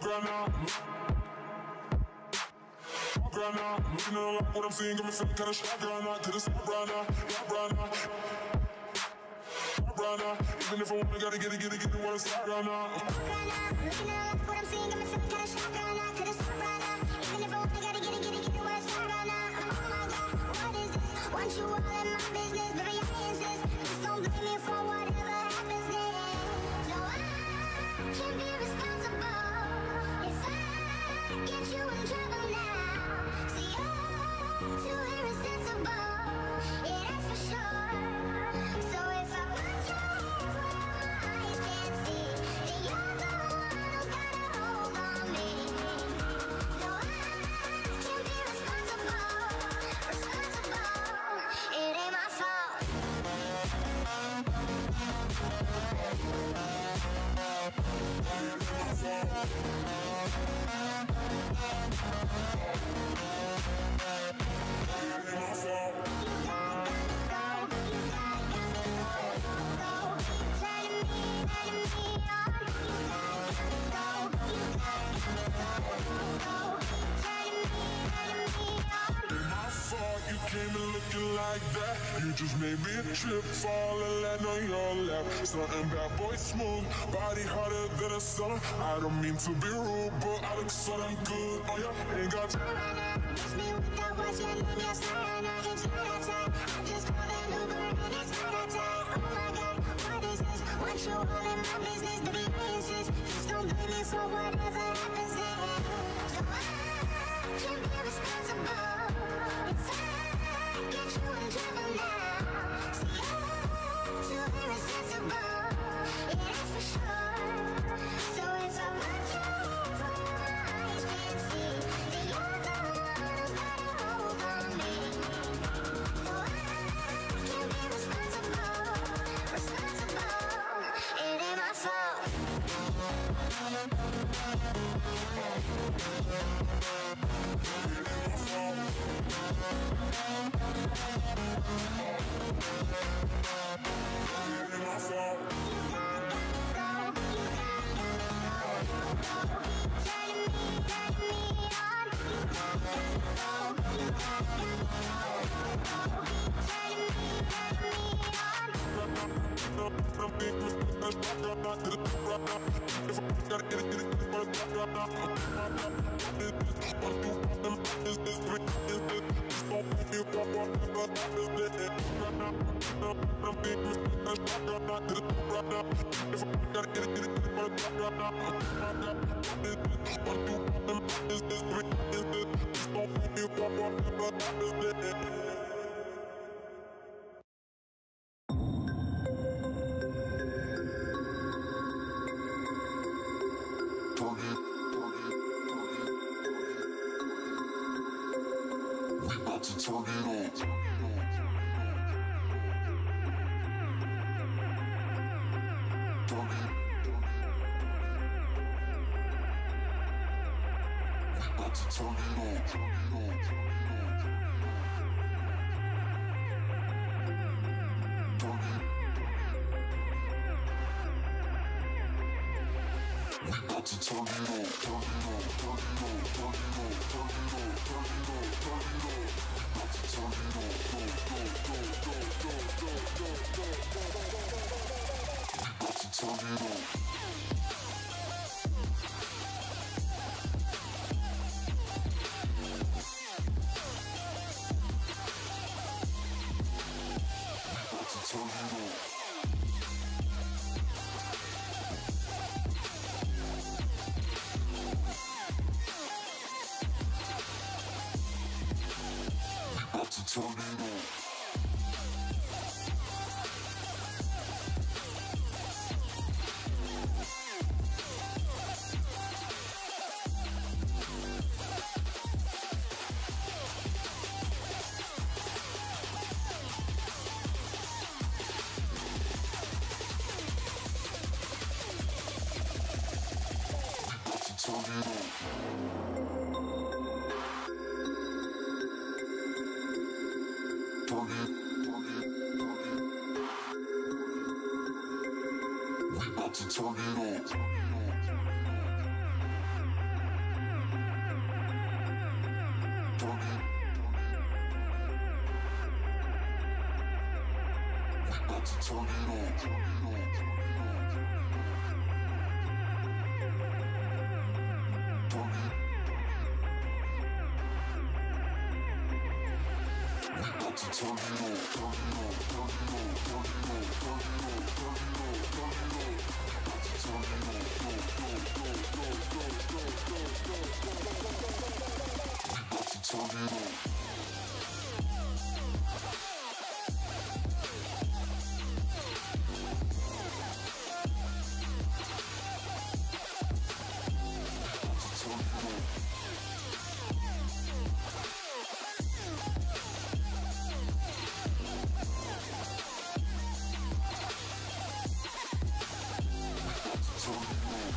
Looking at what I'm seeing, got me feeling kinda shy, girl. Not to the stop right now. Even if I wanna, gotta get it, wanna stop right now. Looking at what I'm seeing, got me feeling kinda shy, girl. Not to the stop right now. Even if I wanna, gotta get it, wanna stop right now. Oh my God, what is this? Want you all in my business, baby, I insist. Just don't blame me for whatever happens then. No, I can't be responsible if I get you in trouble now. See, you're too irresponsible, yeah, that's for sure. So if I put your hands where my eyes can't see, then you're the one who's got a hold on me. No, I can't be responsible. It ain't my fault. Came in looking like that. You just made me trip, fall and land on your lap. Something bad boy smooth, body harder than a summer. I don't mean to be rude, but I look so damn good. Oh yeah, ain't got time. Miss me without watching in your side. I hit you that time. I just called an Uber and it's not that time. Oh my God, what is this? Want you all in my business, baby, I insist. Just don't blame me for whatever happens then. So I can't be responsible if I get you in trouble now. See, you're too irresponsible, yeah, that's for sure. So if I put your hands where my eyes can't see, then you're the one who's got a hold on me. No, I can't be responsible. It ain't my fault.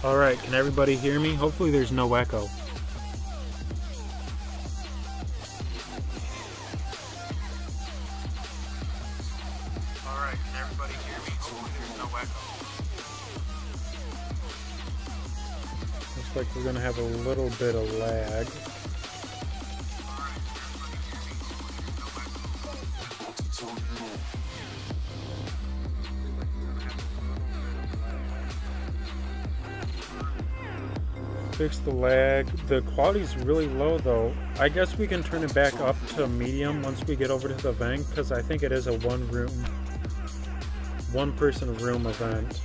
Alright, can everybody hear me? Hopefully there's no echo. Alright, can everybody hear me? Hopefully there's no echo. Looks like we're gonna have a little bit of lag. Fix the lag. The quality's really low though. I guess we can turn it back up to medium once we get over to the event, because I think it is a one person room event.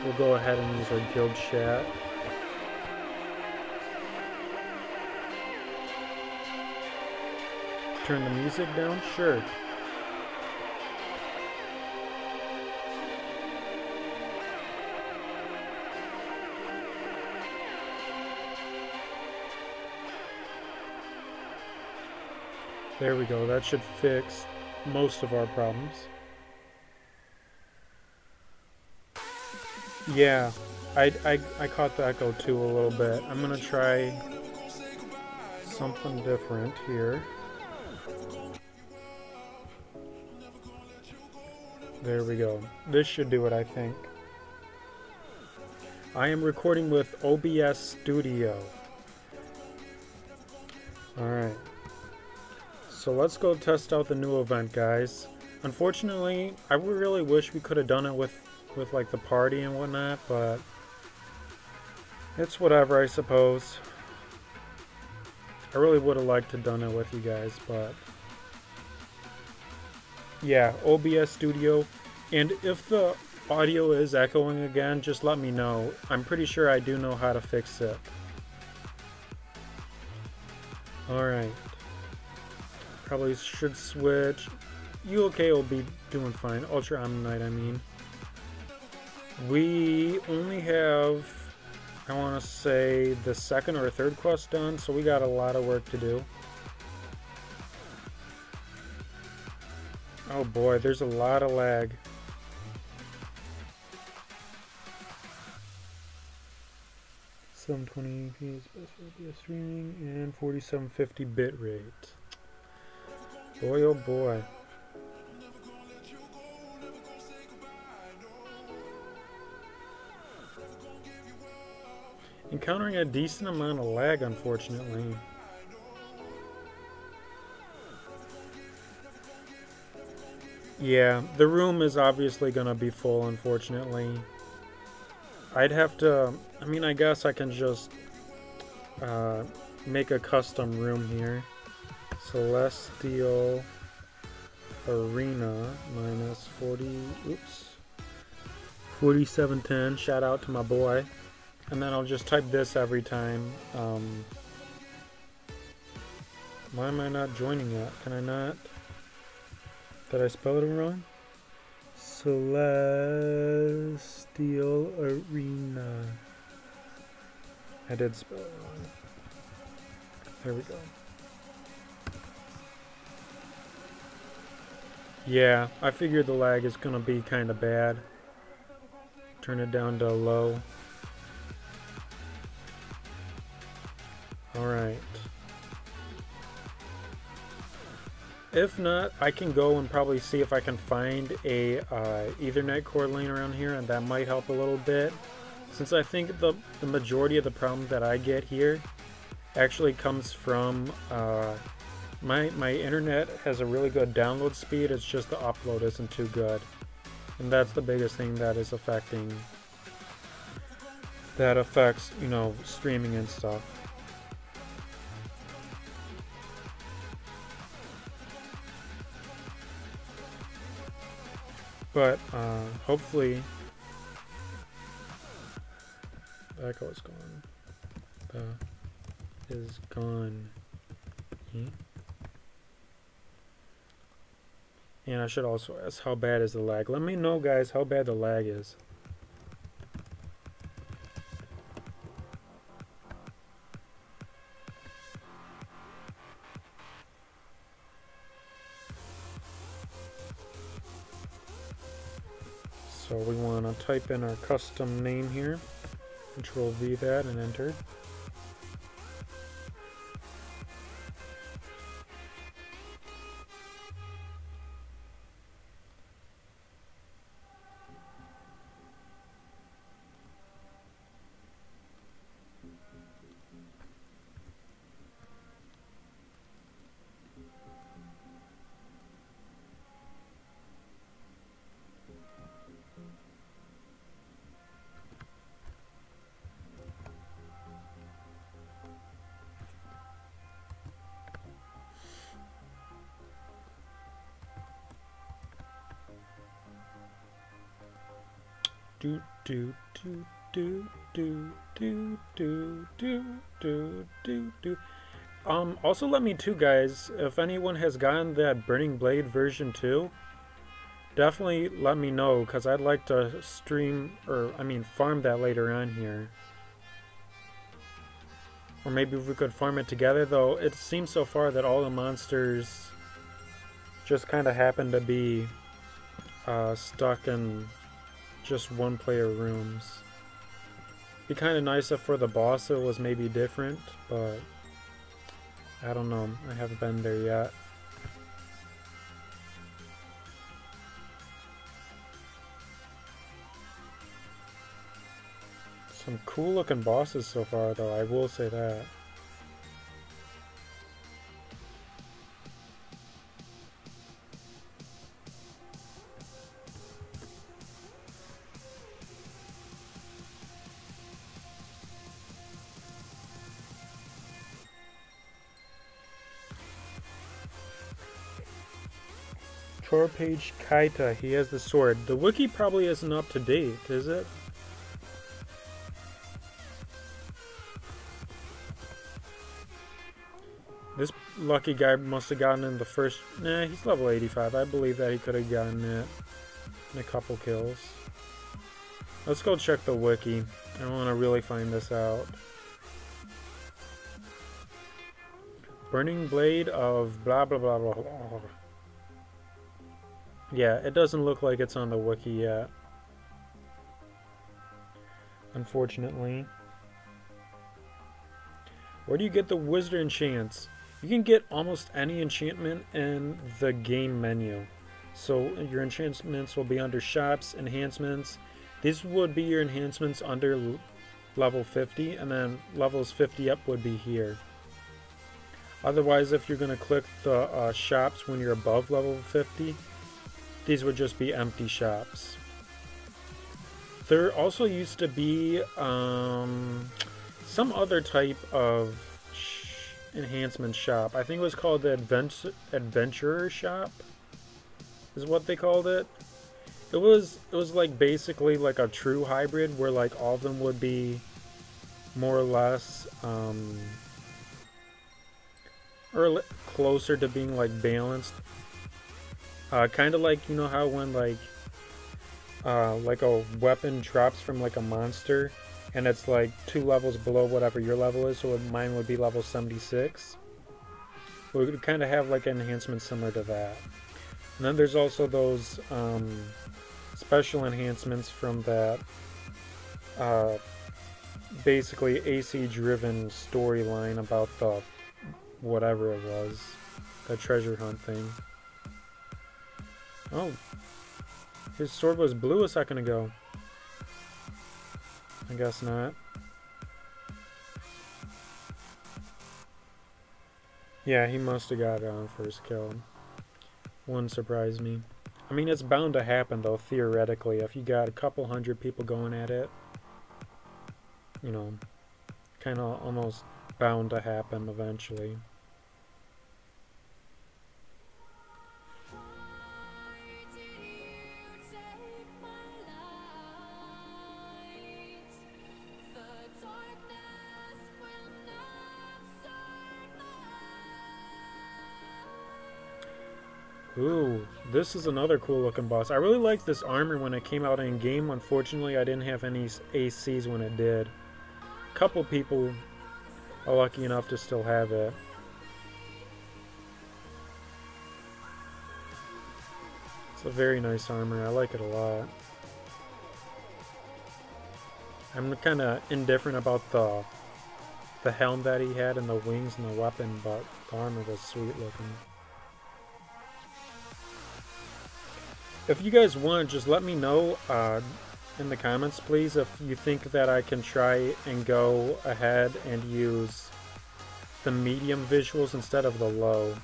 We'll go ahead and use our guild chat. Turn the music down? Sure. There we go, that should fix most of our problems. Yeah, I caught the echo too a little bit. I'm gonna try something different here. There we go. This should do it, I think. I am recording with OBS Studio. Alright. So let's go test out the new event, guys. Unfortunately, I really wish we could have done it with like the party and whatnot, but it's whatever, I suppose. I really would have liked to have done it with you guys, but yeah, OBS Studio. And if the audio is echoing again, just let me know. I'm pretty sure I do know how to fix it. Alright. Probably should switch. UK will be doing fine. Ultra Ammonite, I mean. We only have, I want to say, the second or third quest done, so we got a lot of work to do. Oh boy, there's a lot of lag. .720p streaming and 4750 bitrate. Boy, oh boy. Encountering a decent amount of lag, unfortunately. Yeah, the room is obviously gonna be full, unfortunately. I'd have to, I mean, I guess I can just make a custom room here. Celestial Arena minus 4710. Shout out to my boy. And then I'll just type this every time. Why am I not joining it? Can I not? Did I spell it wrong? Celestial Arena. I did spell it wrong. There we go. Yeah, I figured the lag is gonna be kind of bad. Turn it down to low. Alright. If not, I can go and probably see if I can find a Ethernet cord laying around here, and that might help a little bit. Since I think the majority of the problem that I get here actually comes from my internet has a really good download speed. It's just the upload isn't too good, and that's the biggest thing that is affecting. That affects, you know, streaming and stuff. But hopefully the echo is gone. Is gone. And I should also ask, how bad is the lag? Let me know, guys, how bad the lag is. So we want to type in our custom name here. Control V that and enter. Do do do do do do do do do do do. Also let me too, guys, if anyone has gotten that Burning Blade version 2, definitely let me know, because I'd like to stream, or I mean farm that later on here. Or maybe if we could farm it together, though it seems so far that all the monsters just kind of happen to be stuck in just one player rooms. Be kind of nice if for the boss it was maybe different, but I don't know. I haven't been there yet. Some cool looking bosses so far, though, I will say that. Page Kaita, he has the sword. The wiki probably isn't up to date, is it? This lucky guy must have gotten in the first... Nah, he's level 85. I believe that he could have gotten it in a couple kills. Let's go check the wiki. I want to really find this out. Burning Blade of blah blah blah blah blah. Yeah, it doesn't look like it's on the wiki yet, unfortunately. Where do you get the wizard enchants? You can get almost any enchantment in the game menu. So your enchantments will be under shops, enhancements. These would be your enhancements under level 50, and then levels 50 up would be here. Otherwise, if you're going to click the shops when you're above level 50, these would just be empty shops. There also used to be some other type of enhancement shop. I think it was called the Adventurer Shop, is what they called it. It was like basically like a true hybrid where like all of them would be more or less or closer to being like balanced. Kind of like, you know how when like a weapon drops from like a monster and it's like 2 levels below whatever your level is, so mine would be level 76. We would kind of have like an enhancement similar to that. And then there's also those special enhancements from that basically AC driven storyline about the whatever it was, the treasure hunt thing. Oh, his sword was blue a second ago. I guess not. Yeah, he must have got it on first kill. Wouldn't surprise me. I mean, it's bound to happen, though, theoretically. If you got a couple hundred people going at it, you know, kind of almost bound to happen eventually. Ooh, this is another cool looking boss. I really liked this armor when it came out in game. Unfortunately, I didn't have any ACs when it did. A couple people are lucky enough to still have it. It's a very nice armor. I like it a lot. I'm kind of indifferent about the helm that he had and the wings and the weapon, but the armor was sweet looking. If you guys want, just let me know in the comments, please, if you think that I can try and go ahead and use the medium visuals instead of the low.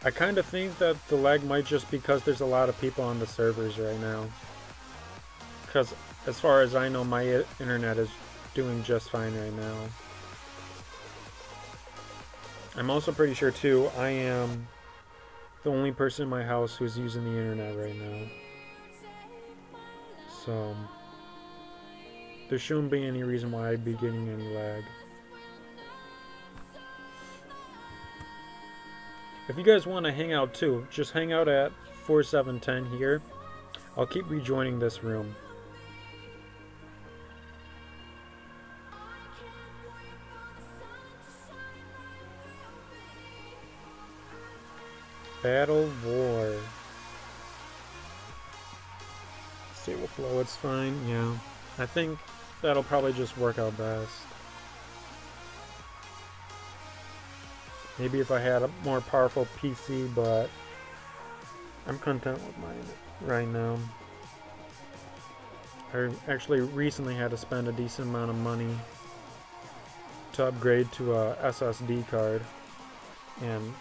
I kind of think that the lag might just because there's a lot of people on the servers right now. Because as far as I know, my internet is doing just fine right now. I'm also pretty sure too, I am the only person in my house who's using the internet right now. So there shouldn't be any reason why I'd be getting any lag. If you guys want to hang out too, just hang out at 4710 here. I'll keep rejoining this room. Battle War. Stable flow, it's fine, yeah. I think that'll probably just work out best. Maybe if I had a more powerful PC, but I'm content with mine right now. I actually recently had to spend a decent amount of money to upgrade to a SSD card. And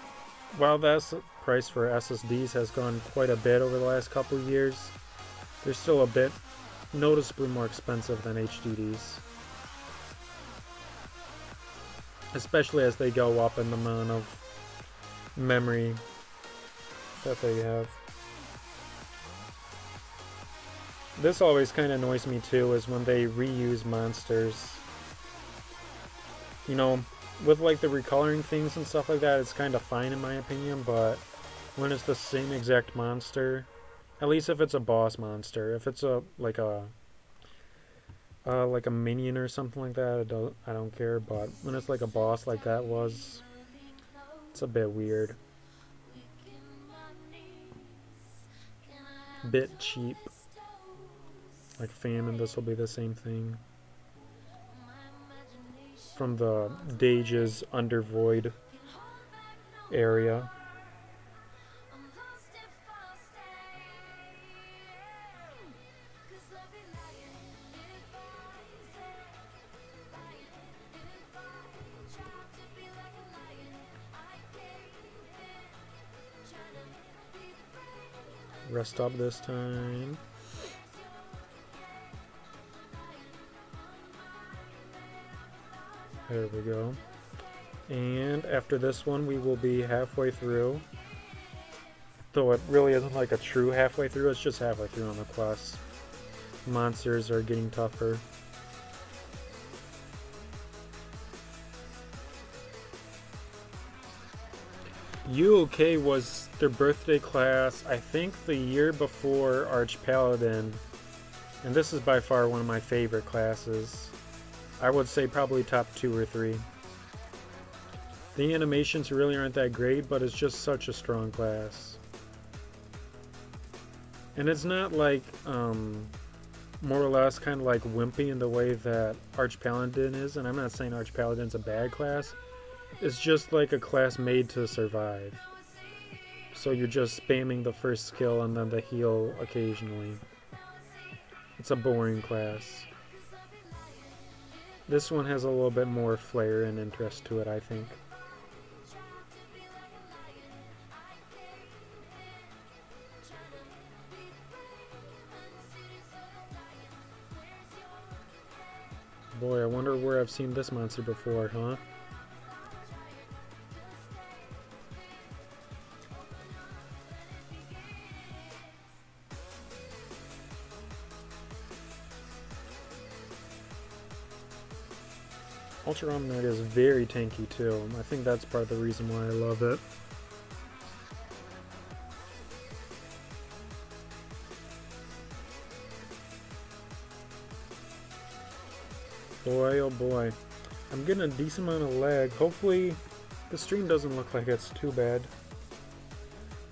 while the price for SSDs has gone quite a bit over the last couple of years, they're still a bit noticeably more expensive than HDDs. Especially as they go up in the amount of memory that they have. This always kind of annoys me too, is when they reuse monsters. You know, with like the recoloring things and stuff like that, it's kind of fine in my opinion, but when it's the same exact monster, at least if it's a boss monster, if it's a like a minion or something like that, I don't care, but when it's like a boss like that was, it's a bit weird. Bit cheap. Like Famine, this will be the same thing. From the Dage's Undervoid area. Rest up this time. There we go. And after this one, we will be halfway through. Though it really isn't like a true halfway through, it's just halfway through on the quest. Monsters are getting tougher. UK was their birthday class, I think the year before Arch Paladin. And this is by far one of my favorite classes. I would say probably top 2 or 3. The animations really aren't that great, but it's just such a strong class. And it's not like, more or less kind of like wimpy in the way that Arch Paladin is. And I'm not saying Arch Paladin's a bad class. It's just like a class made to survive. So you're just spamming the first skill and then the heal occasionally. It's a boring class. This one has a little bit more flair and interest to it, I think. Boy, I wonder where I've seen this monster before, huh? Ultra Omnite is very tanky too. I think that's part of the reason why I love it. Boy, oh boy. I'm getting a decent amount of lag. Hopefully the stream doesn't look like it's too bad.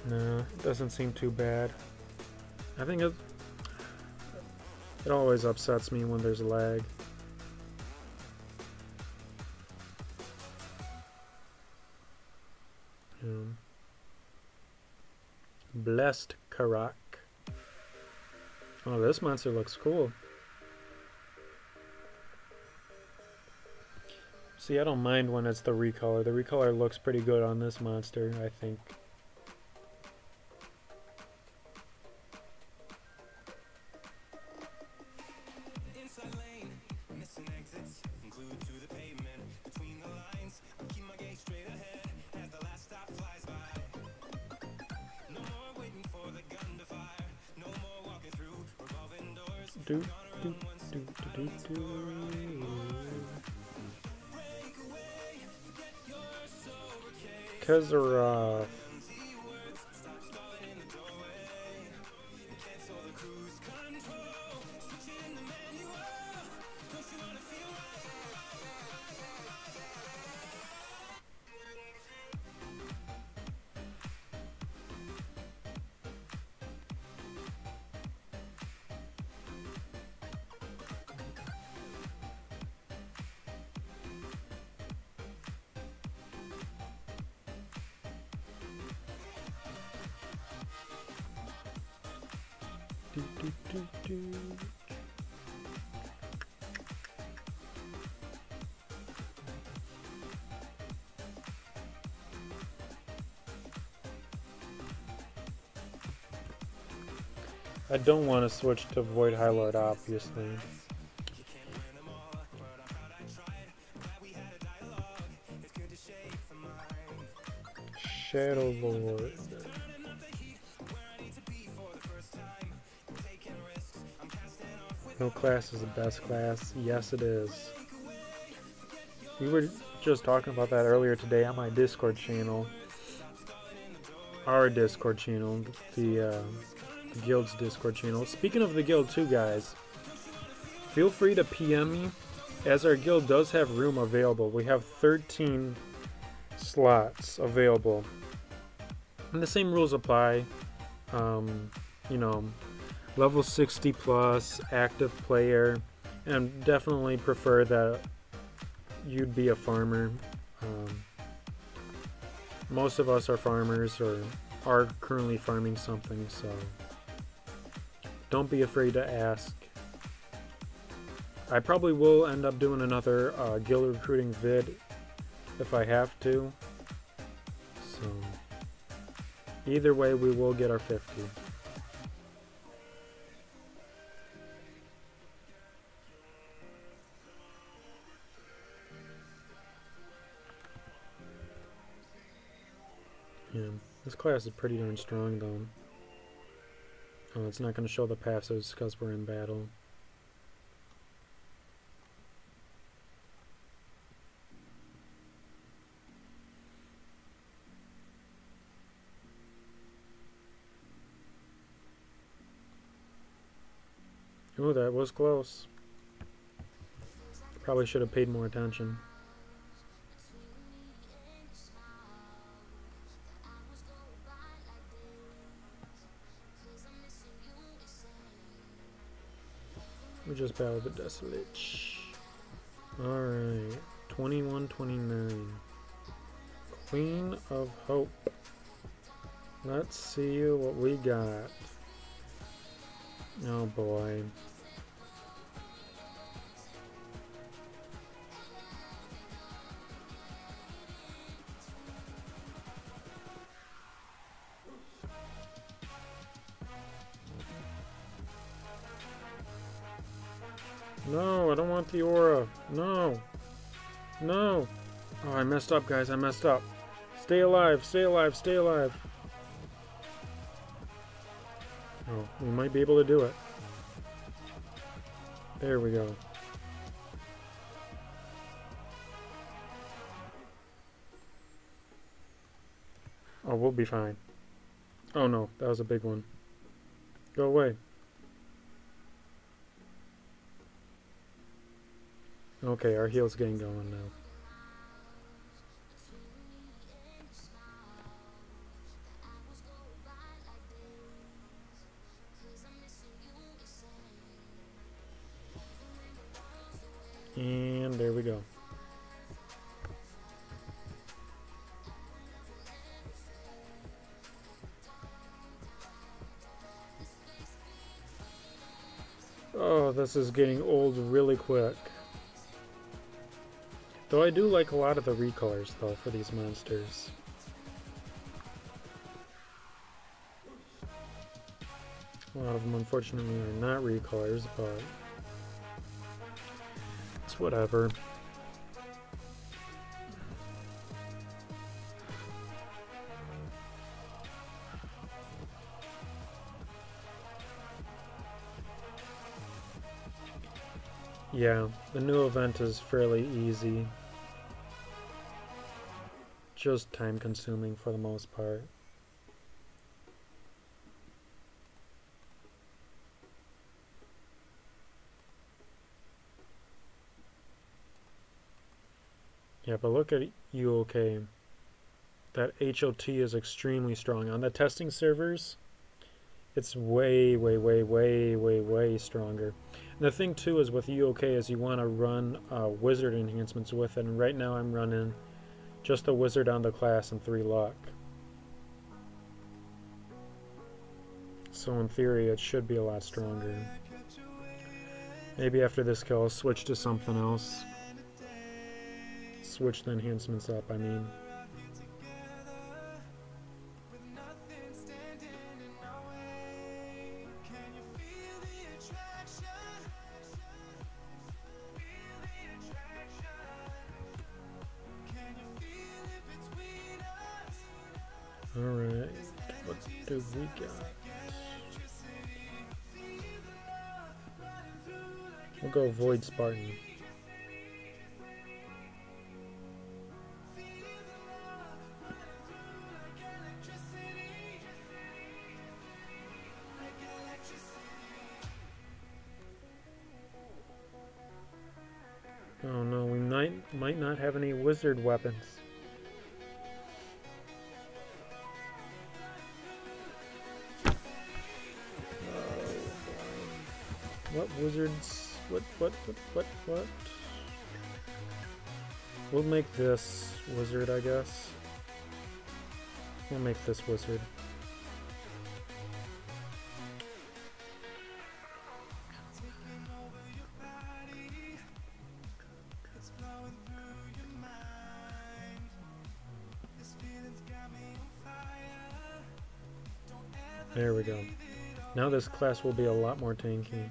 No, it doesn't seem too bad. I think it always upsets me when there's lag. Blessed Karak. Oh, this monster looks cool. See, I don't mind when it's the recolor. The recolor looks pretty good on this monster, I think. Kezara. I don't want to switch to Void High Lord, obviously. Shadow Lord. No class is the best class. Yes, it is. We were just talking about that earlier today on my Discord channel. Our Discord channel, the Guild's Discord channel. Speaking of the Guild too, guys, feel free to PM me, as our Guild does have room available. We have 13 slots available. And the same rules apply. You know, level 60 plus, active player, and definitely prefer that you'd be a farmer. Most of us are farmers or are currently farming something, so don't be afraid to ask. I probably will end up doing another guild recruiting vid if I have to. So either way, we will get our 50. Yeah, this class is pretty darn strong though. Oh, it's not going to show the passives because we're in battle. Oh, that was close. Probably should have paid more attention. We just battled the Desolate. Alright. 21-29. Queen of Hope. Let's see what we got. Oh boy. No, I don't want the aura. No. No. Oh, I messed up, guys. I messed up. Stay alive. Stay alive. Stay alive. Oh, we might be able to do it. There we go. Oh, we'll be fine. Oh no, that was a big one. Go away. Okay, our heal's getting going now. And there we go. Oh, this is getting old really quick. Though I do like a lot of the recolors, though, for these monsters. A lot of them, unfortunately, are not recolors, but it's whatever. Yeah, the new event is fairly easy. Just time consuming for the most part. Yeah, but look at UOK. That HOT is extremely strong. On the testing servers, it's way stronger. And the thing too is with UOK is you want to run wizard enhancements with it, and right now I'm running just the wizard on the class and 3 luck. So in theory it should be a lot stronger. Maybe after this kill I'll switch to something else. Switch the enhancements up, I mean. Alright, what do we got? We'll go Void Spartan. Oh no, we might not have any wizard weapons. What wizards? What? We'll make this wizard, I guess. We'll make this wizard. There we go. Now this class will be a lot more tanky.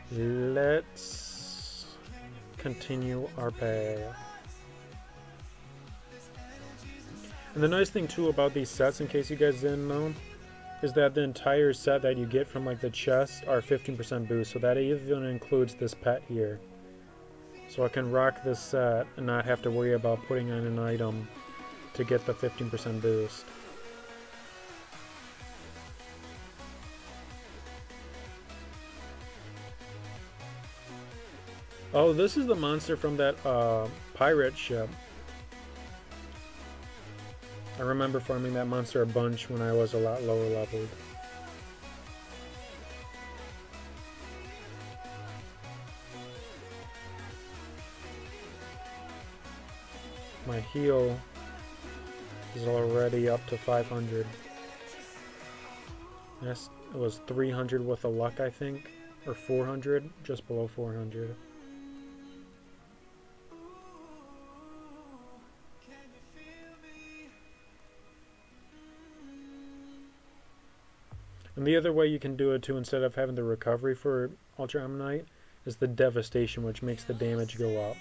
Let's continue our path. And the nice thing too about these sets, in case you guys didn't know, is that the entire set that you get from like the chest are 15% boost. So that even includes this pet here. So I can rock this set and not have to worry about putting on an item to get the 15% boost. Oh, this is the monster from that pirate ship. I remember farming that monster a bunch when I was a lot lower leveled. My heal is already up to 500. Yes, it was 300 with a luck, I think, or 400, just below 400. And the other way you can do it too, instead of having the recovery for Ultra Ammonite, is the devastation, which makes the damage go up.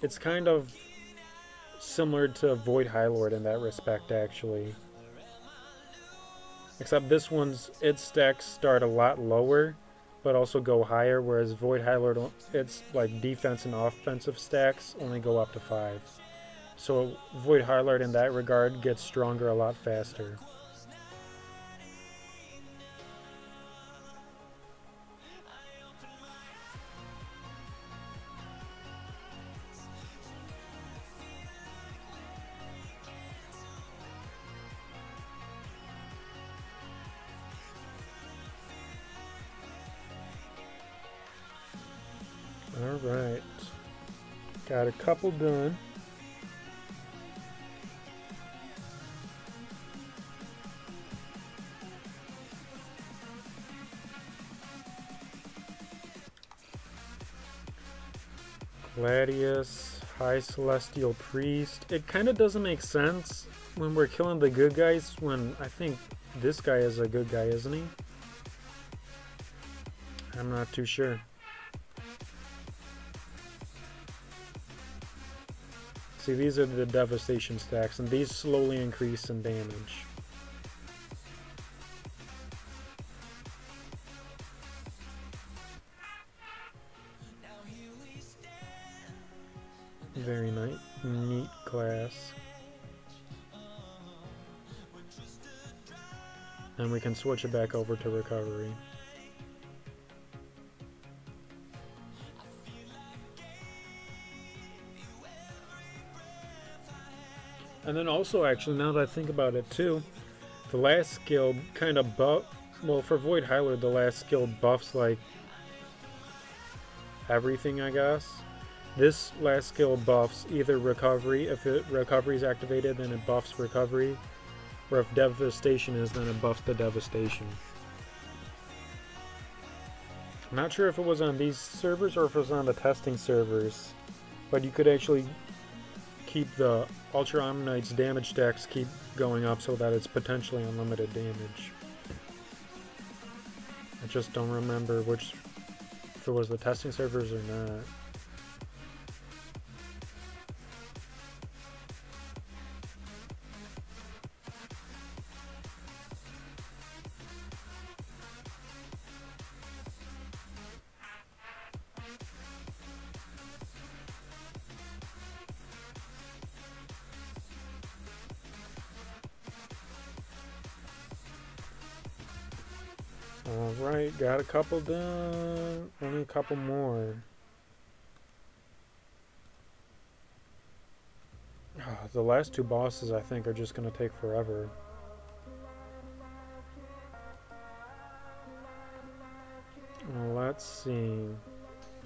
It's kind of similar to Void High Lord in that respect, actually. Except this one's, its stacks start a lot lower, but also go higher, whereas Void High Lord, its like defense and offensive stacks only go up to 5. So Void High Lord in that regard gets stronger a lot faster. Alright, got a couple done. Gladius, High Celestial Priest. It kind of doesn't make sense when we're killing the good guys, when I think this guy is a good guy, isn't he? I'm not too sure. See, these are the devastation stacks, and these slowly increase in damage. Very nice, neat class. And we can switch it back over to recovery. And then also, actually, now that I think about it too, the last skill kind of well, for Void High Lord, the last skill buffs like everything, I guess. This last skill buffs either recovery. If recovery is activated, then it buffs recovery. Or if devastation is, then it buffs the devastation. I'm not sure if it was on these servers or if it was on the testing servers, but you could actually keep the Ultra Ammonite's damage stacks keep going up so that it's potentially unlimited damage. I just don't remember if it was the testing servers or not. Alright, got a couple done. Only a couple more. The last two bosses, I think, are just going to take forever. Let's see.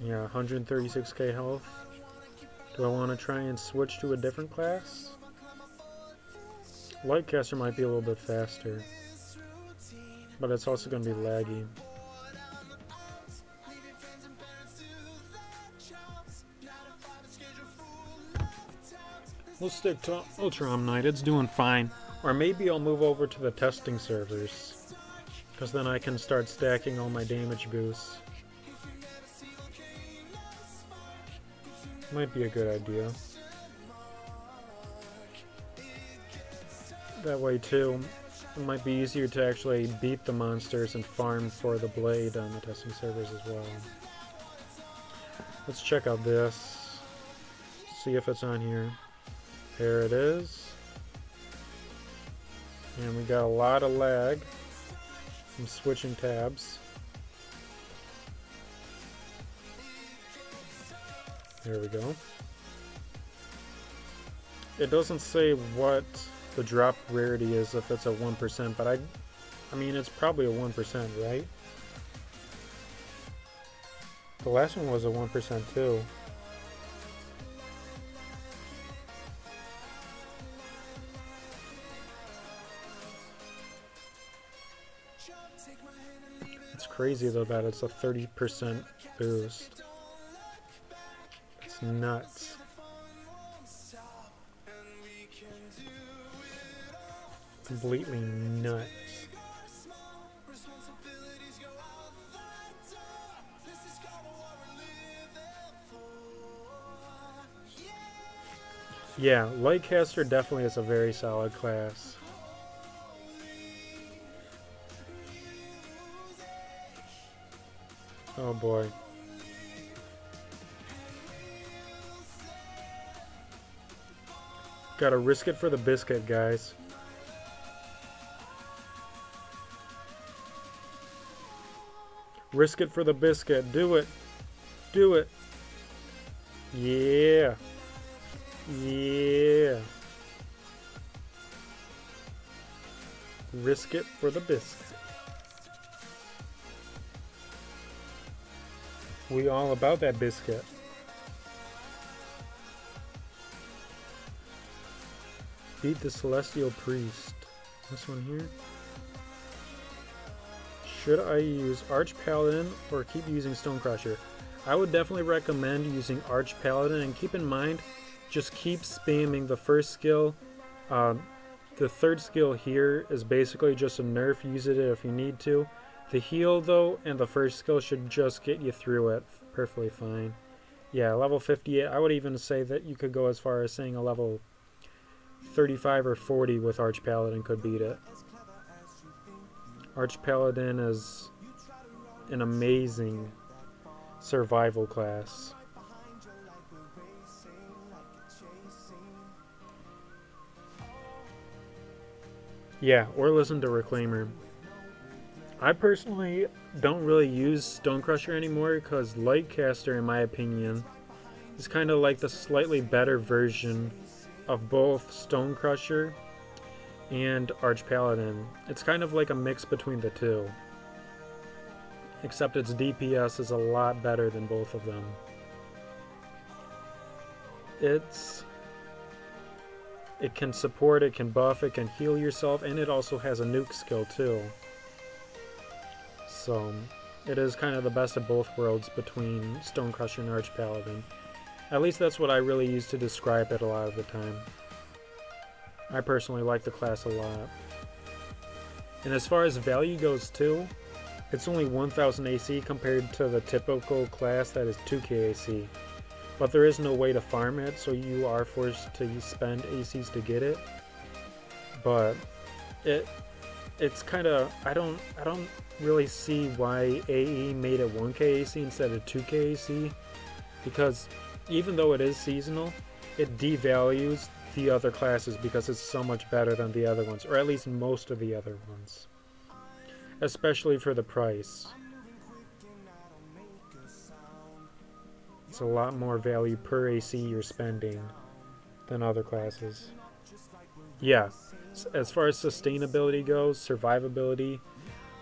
Yeah, 136k health. Do I want to try and switch to a different class? Lightcaster might be a little bit faster, but it's also going to be laggy. We'll stick to Ultra Ammonite, it's doing fine. Or maybe I'll move over to the testing servers, because then I can start stacking all my damage boosts. Might be a good idea. That way too, it might be easier to actually beat the monsters and farm for the blade on the testing servers as well. Let's check out this, see if it's on here. There it is. And we got a lot of lag. I'm switching tabs. There we go. It doesn't say what the drop rarity is if it's a 1%, but I mean it's probably a 1%, right? The last one was a 1% too. It's crazy though that it's a 30% boost. It's nuts. Completely nuts. Yeah, Lightcaster definitely is a very solid class. Oh boy. Gotta risk it for the biscuit, guys. Risk it for the biscuit. Do it. Do it. Yeah. Yeah. Risk it for the biscuit. We all about that biscuit. Beat the Celestial Priest. This one here. Should I use Arch Paladin or keep using Stonecrusher? I would definitely recommend using Arch Paladin, and keep in mind, just keep spamming the first skill. The third skill here is basically just a nerf. Use it if you need to. The heal, though, and the first skill should just get you through it perfectly fine. Yeah, level 58. I would even say that you could go as far as saying a level 35 or 40 with Arch Paladin could beat it. Arch Paladin is an amazing survival class. Yeah, or listen to Reclaimer. I personally don't really use Stonecrusher anymore because Lightcaster, in my opinion, is kind of like the slightly better version of both Stonecrusher and Arch Paladin. It's kind of like a mix between the two, except its DPS is a lot better than both of them. It can support, it can buff, it can heal yourself, and it also has a nuke skill too. So it is kind of the best of both worlds between Stonecrusher and Arch Paladin. At least that's what I really use to describe it a lot of the time. I personally like the class a lot. And as far as value goes too, it's only 1000 AC compared to the typical class that is 2k AC. But there is no way to farm it, so you are forced to spend ACs to get it. But it's kind of, I don't really see why AE made it 1k AC instead of 2k AC, because even though it is seasonal, it devalues the other classes because it's so much better than the other ones, or at least most of the other ones, especially for the price. It's a lot more value per AC you're spending than other classes. Yeah, as far as sustainability goes, survivability,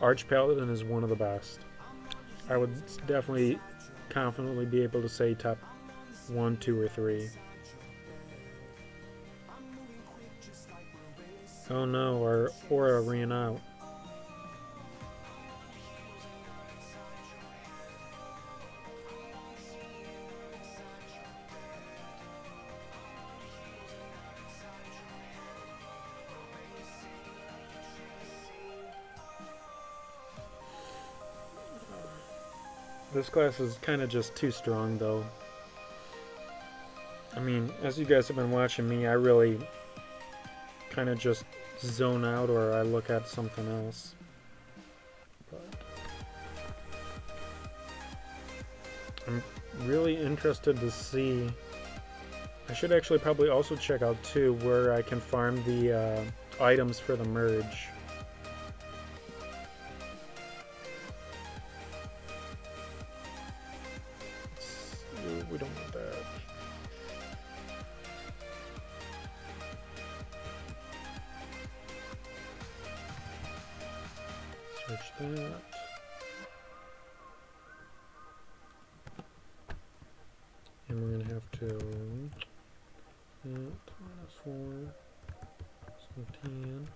Arch Paladin is one of the best. I would definitely confidently be able to say top 1, 2, or 3. Oh no, our aura ran out. This class is kind of just too strong though. I mean, as you guys have been watching me, I really kind of just zone out or I look at something else. But I'm really interested to see. I should actually probably also check out too where I can farm the items for the merge. We don't want that. Search that. And we're gonna have to -4, 17.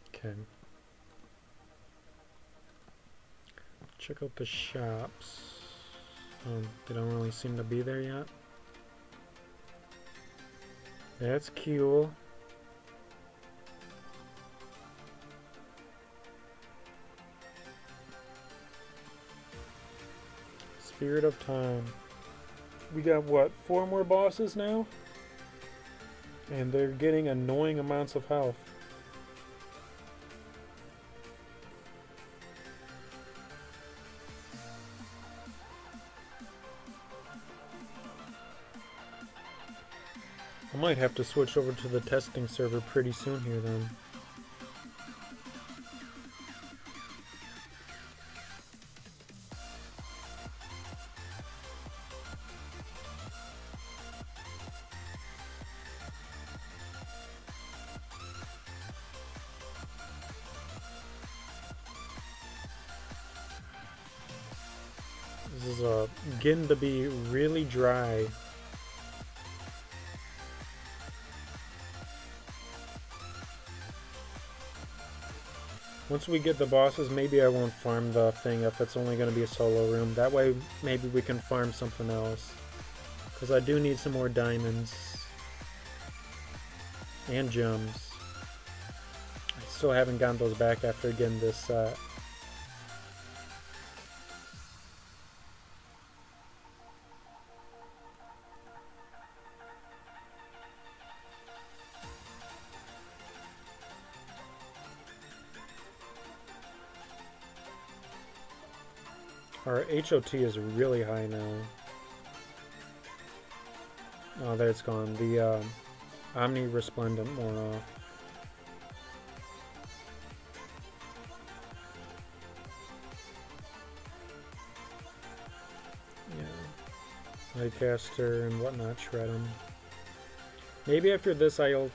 Okay. Check out the shops. They don't really seem to be there yet. That's cool. Spirit of Time. we got, what, 4 more bosses now? And they're getting annoying amounts of health. I might have to switch over to the testing server pretty soon here then. This is getting to be really dry. Once we get the bosses, maybe I won't farm the thing if it's only going to be a solo room. That way, maybe we can farm something else. Because I do need some more diamonds. And gems. I still haven't gotten those back after getting this set. Our HOT is really high now. Oh, there it's gone. The Omni Resplendent wore off. Yeah. Lightcaster and whatnot, shred them. Maybe after this I'll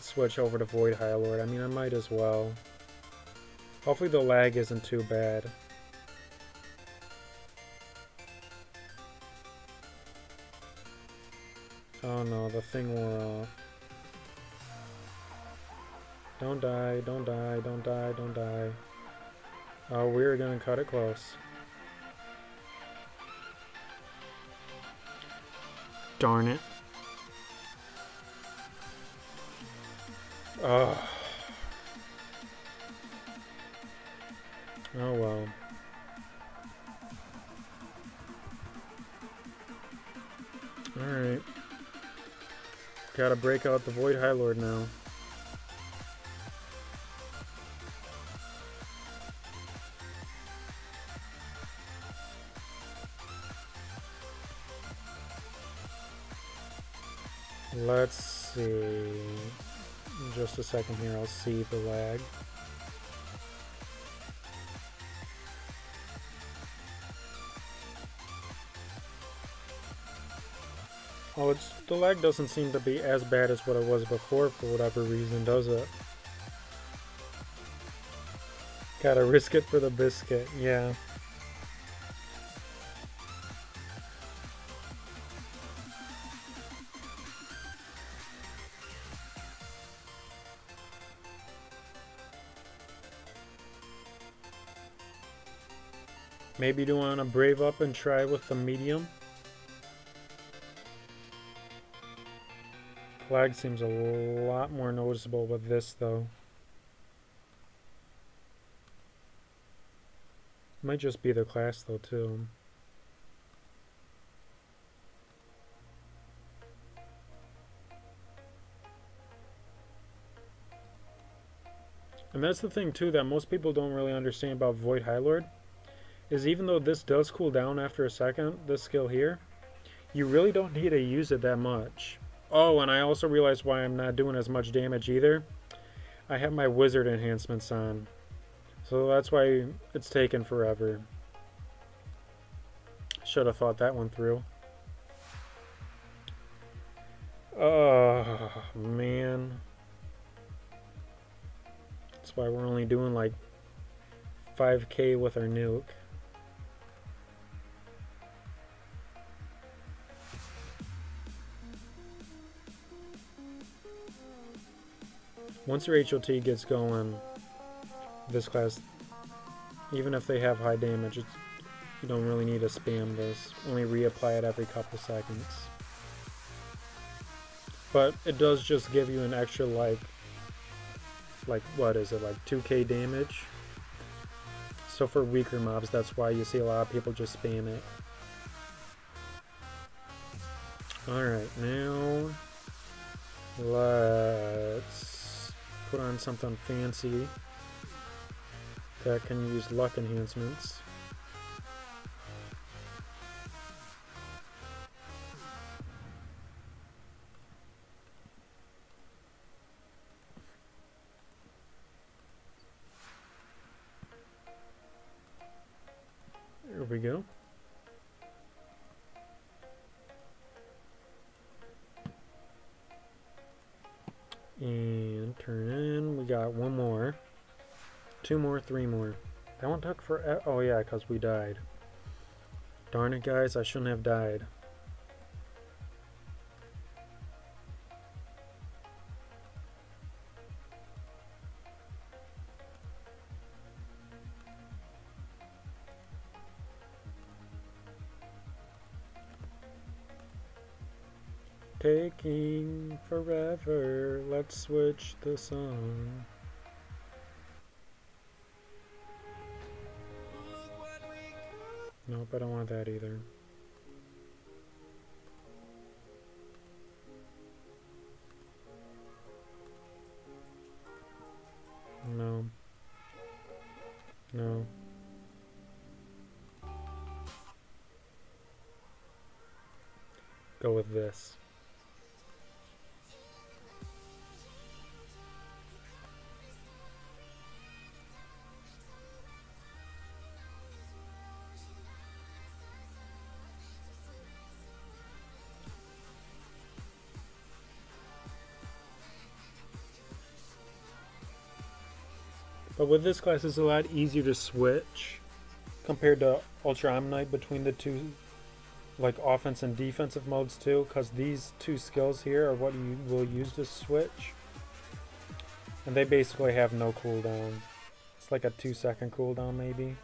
switch over to Void Highlord. I mean, I might as well. Hopefully the lag isn't too bad. Oh no, the thing wore off. Don't die, don't die, don't die, don't die. Oh, we're gonna cut it close. Darn it. Oh. Oh well. Alright. Gotta break out the Void Highlord now. Let's see. Just a second here, I'll see the lag. Oh, the lag doesn't seem to be as bad as what it was before for whatever reason, does it? Gotta risk it for the biscuit, yeah. Maybe do you want to brave up and try with the medium? Lag seems a lot more noticeable with this though. Might just be the class though too. And that's the thing too that most people don't really understand about Void Highlord, is even though this does cool down after a second, this skill here, you really don't need to use it that much. Oh, and I also realized why I'm not doing as much damage either. I have my wizard enhancements on. So that's why it's taken forever. Should have thought that one through. Oh, man. That's why we're only doing like 5k with our nuke. Once your HOT gets going, this class, even if they have high damage, you don't really need to spam this. Only reapply it every couple seconds. But it does just give you an extra like what is it, like 2k damage? So for weaker mobs, that's why you see a lot of people just spam it. Alright, now let's put on something fancy that can use luck enhancements. There we go. And turn in. We got one more. Two more, three more. That one took forever. Oh yeah, because we died. Darn it, guys. I shouldn't have died. Taking forever. Let's switch the song. Nope, I don't want that either. No. No. Go with this. But with this class, it's a lot easier to switch compared to Ultra Omnite between the two, like offense and defensive modes too, because these two skills here are what you will use to switch. And they basically have no cooldown. It's like a 2-second cooldown maybe.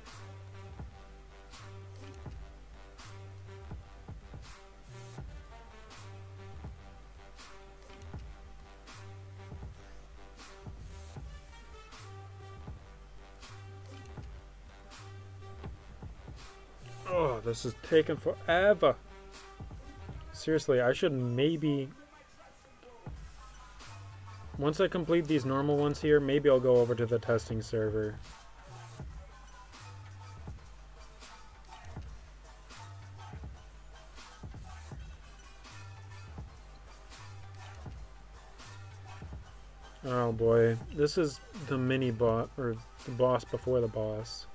Oh, this is taking forever. Seriously, I should maybe... Once I complete these normal ones here, maybe I'll go over to the testing server. Oh boy, this is the mini boss, or the boss before the boss.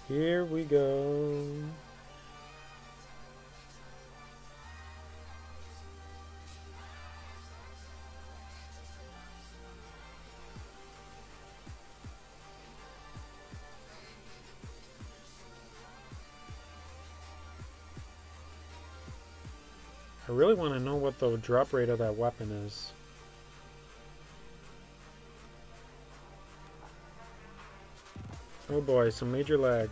Here we go. I really want to know what the drop rate of that weapon is. Oh boy, some major lag.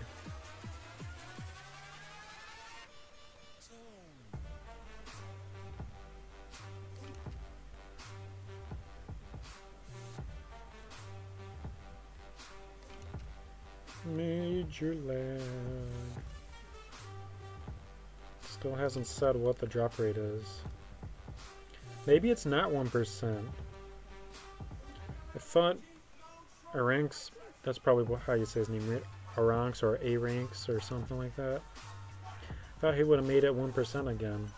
Major lag. Still hasn't said what the drop rate is. Maybe it's not 1%. I thought Aranx, that's probably how you say his name, right? Aranx or Aranx or something like that. I thought he would have made it 1% again.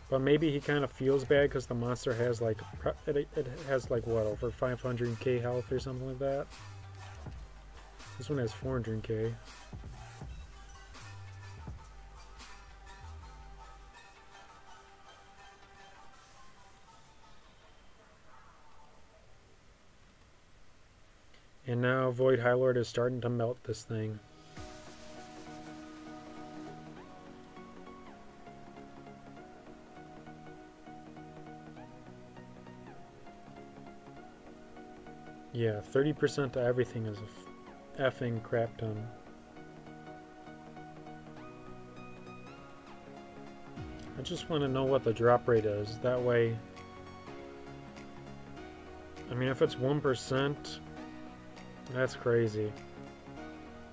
But maybe he kind of feels bad because the monster has like, it has like what, over 500k health or something like that? This one has 400k. And now Void High Lord is starting to melt this thing. Yeah, 30% to everything is a effing crap ton. I just want to know what the drop rate is. That way, I mean, if it's 1%, that's crazy.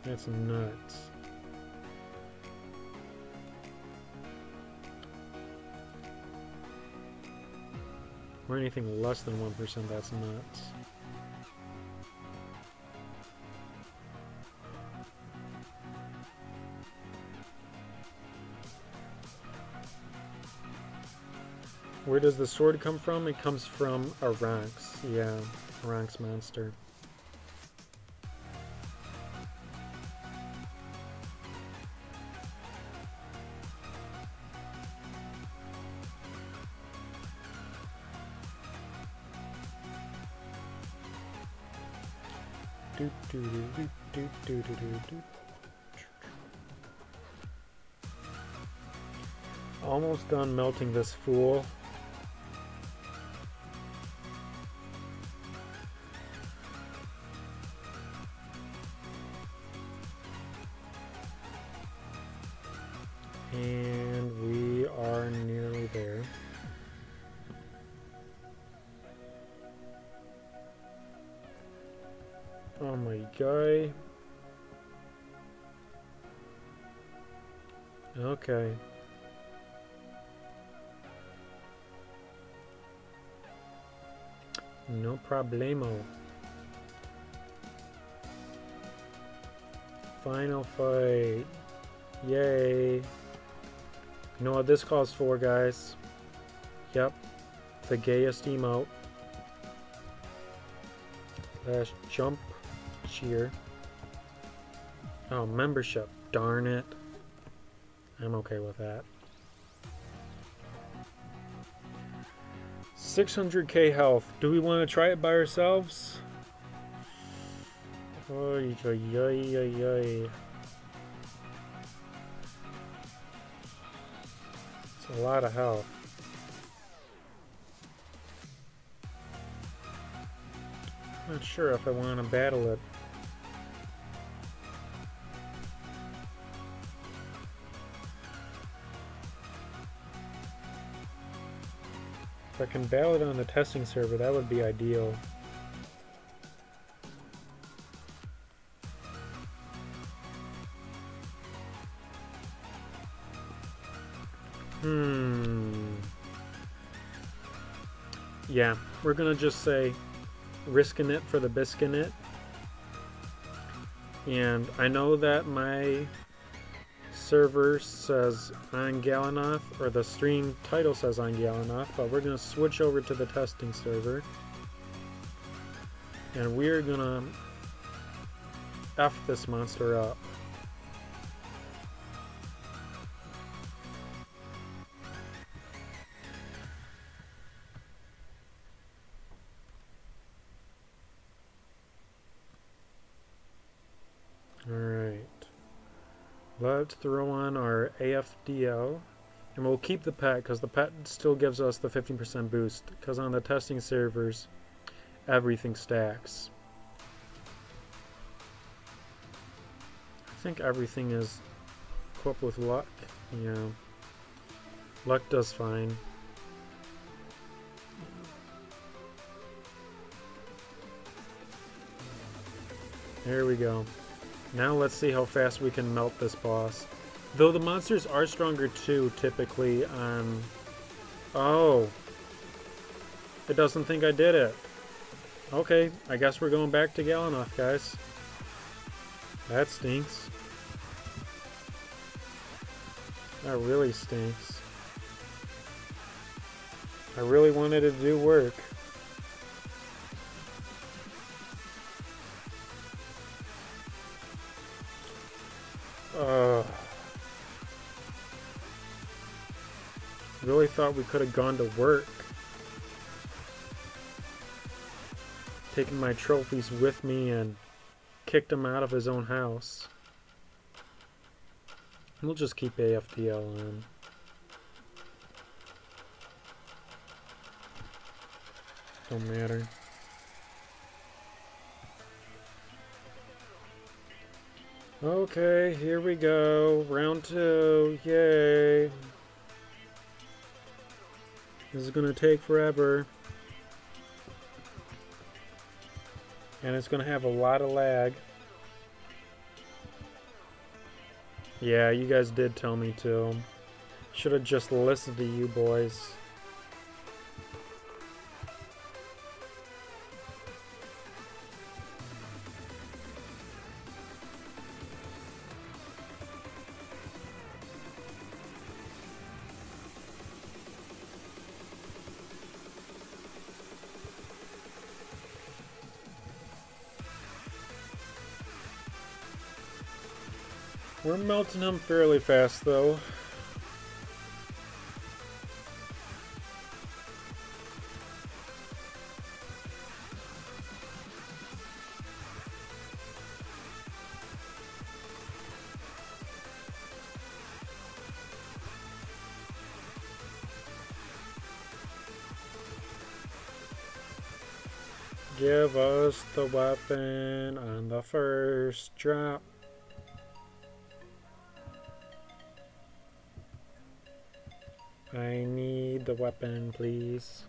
That's nuts. Or anything less than 1%, that's nuts. Where does the sword come from? It comes from Aranx. Yeah, Aranx monster. Almost done melting this fool. And we are nearly there. Oh my god. Okay. No problemo. Final fight. Yay. You know what this calls for, guys? Yep. The gayest emote. Slash jump cheer. Oh, membership. Darn it. I'm okay with that. 600k health. Do we want to try it by ourselves? Oy, oy, oy, oy, oy. It's a lot of health. Not sure if I want to battle it. If I can battle it on the testing server, that would be ideal. Yeah, we're gonna just say risking it for the biscuit it. And I know that my server says on Galanoth, or the stream title says on Galanoth, but we're gonna switch over to the testing server. And we're gonna F this monster up. Alright. Let's throw on our AFDL. And we'll keep the pet, because the pet still gives us the 15% boost. Because on the testing servers, everything stacks. I think everything is equipped with luck. Yeah. Luck does fine. There we go. Now let's see how fast we can melt this boss. Though the monsters are stronger too, typically on... Oh! It doesn't think I did it. Okay, I guess we're going back to Galanoth, guys. That stinks. That really stinks. I really wanted it to do work. Really thought we could have gone to work. Taken my trophies with me and kicked him out of his own house. We'll just keep AFDL on. Don't matter. Okay, here we go. Round 2. Yay. This is gonna take forever. And it's gonna have a lot of lag. Yeah, you guys did tell me to. Should have just listened to you boys. We're melting him fairly fast though. Give us the weapon on the first drop. I need the weapon, please.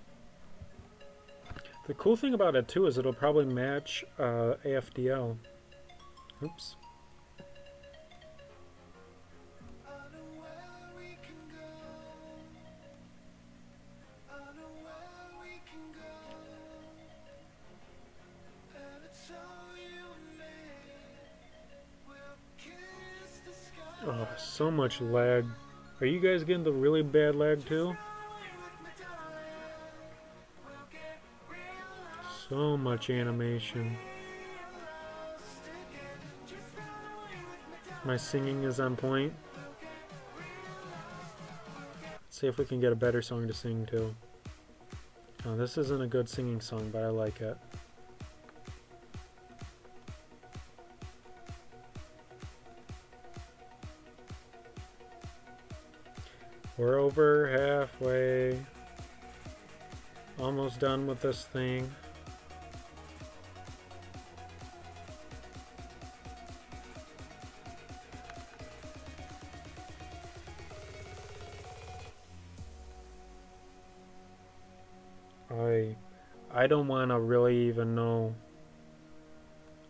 The cool thing about it too is it'll probably match AFDL. Oops. Oh, so much lag. Are you guys getting the really bad lag too? So much animation. My singing is on point. Let's see if we can get a better song to sing to. Oh, this isn't a good singing song, but I like it. We're over halfway. Almost done with this thing. I don't want to really even know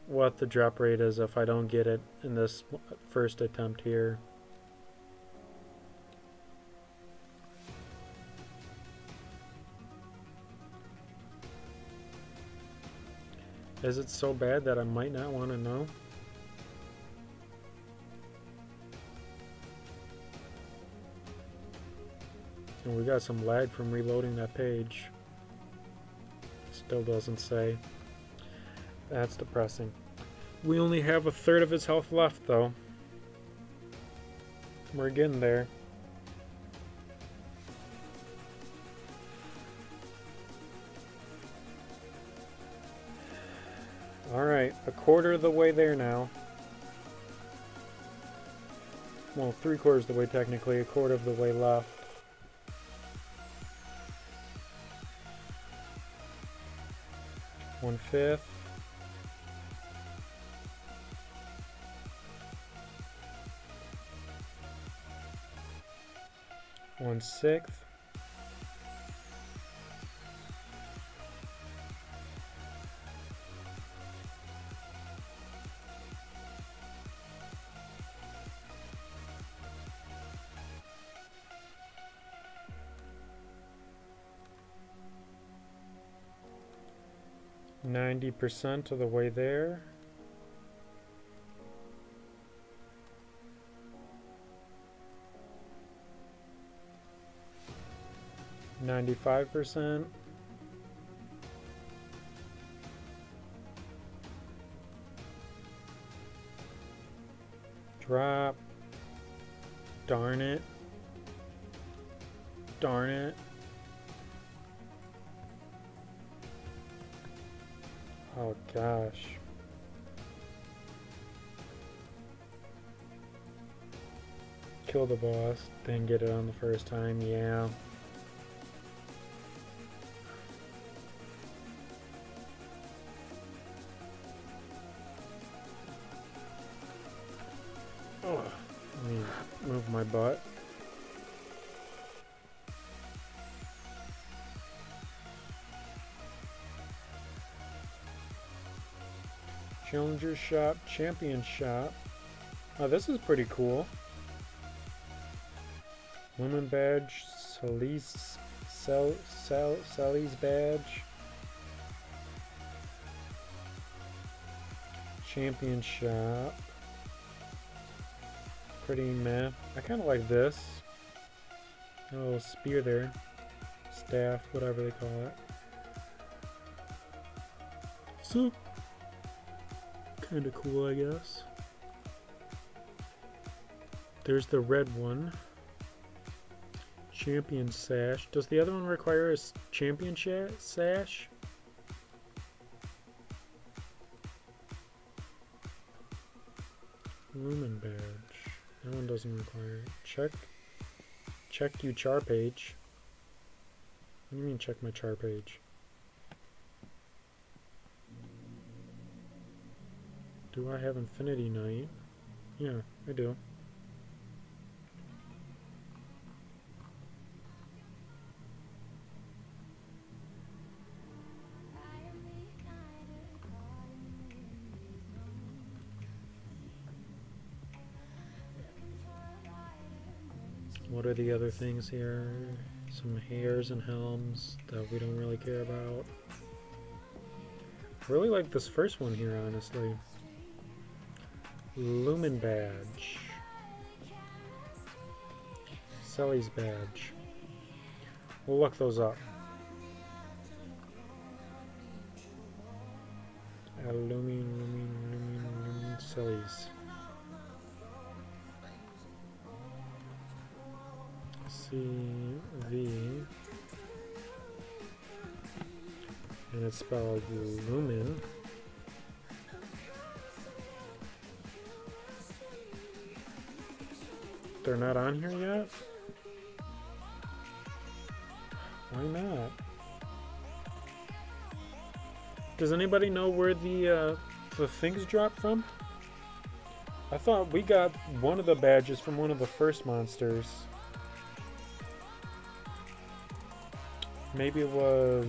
what the drop rate is if I don't get it in this first attempt here. Is it so bad that I might not want to know? And we got some lag from reloading that page. Still doesn't say. That's depressing. We only have a third of his health left though. We're getting there. Alright, a quarter of the way there now. Well, 3/4 of the way technically, a quarter of the way left. One-fifth. 1/6. %of the way there. %. Drop. Darn it. Darn it. Oh gosh. Kill the boss, then get it on the first time, yeah. Oh, let me move my butt. Challenger shop, champion shop. Oh, this is pretty cool. Women badge, Sally's badge. Champion shop. Pretty meh. I kind of like this. A little spear there. Staff, whatever they call it. So, kind of cool, I guess. There's the red one. Champion sash. Does the other one require a champion sash? Lumen badge. That one doesn't require it. Check you char page. What do you mean check my char page? Do I have Infinity Knight? Yeah, I do. What are the other things here? Some hairs and helms that we don't really care about. I really like this first one here, honestly. Lumen badge. Selly's badge. We'll look those up. Lumen, Selly's. CV. And it's spelled Lumen. They're not on here yet? Why not? Does anybody know where the things drop from? I thought we got one of the badges from one of the first monsters. Maybe it was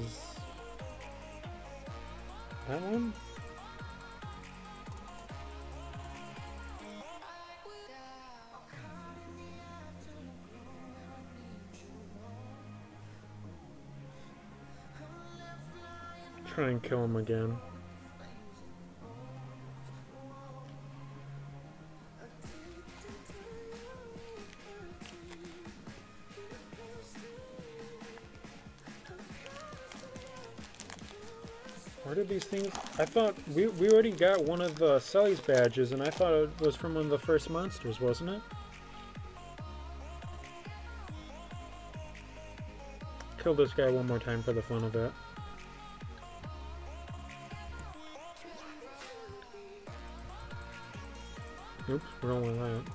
that one? Try and kill him again. Where did these things... I thought we already got one of the Selly's badges, and I thought it was from one of the first monsters, wasn't it? Kill this guy one more time for the fun of it. Oops, wrong with that.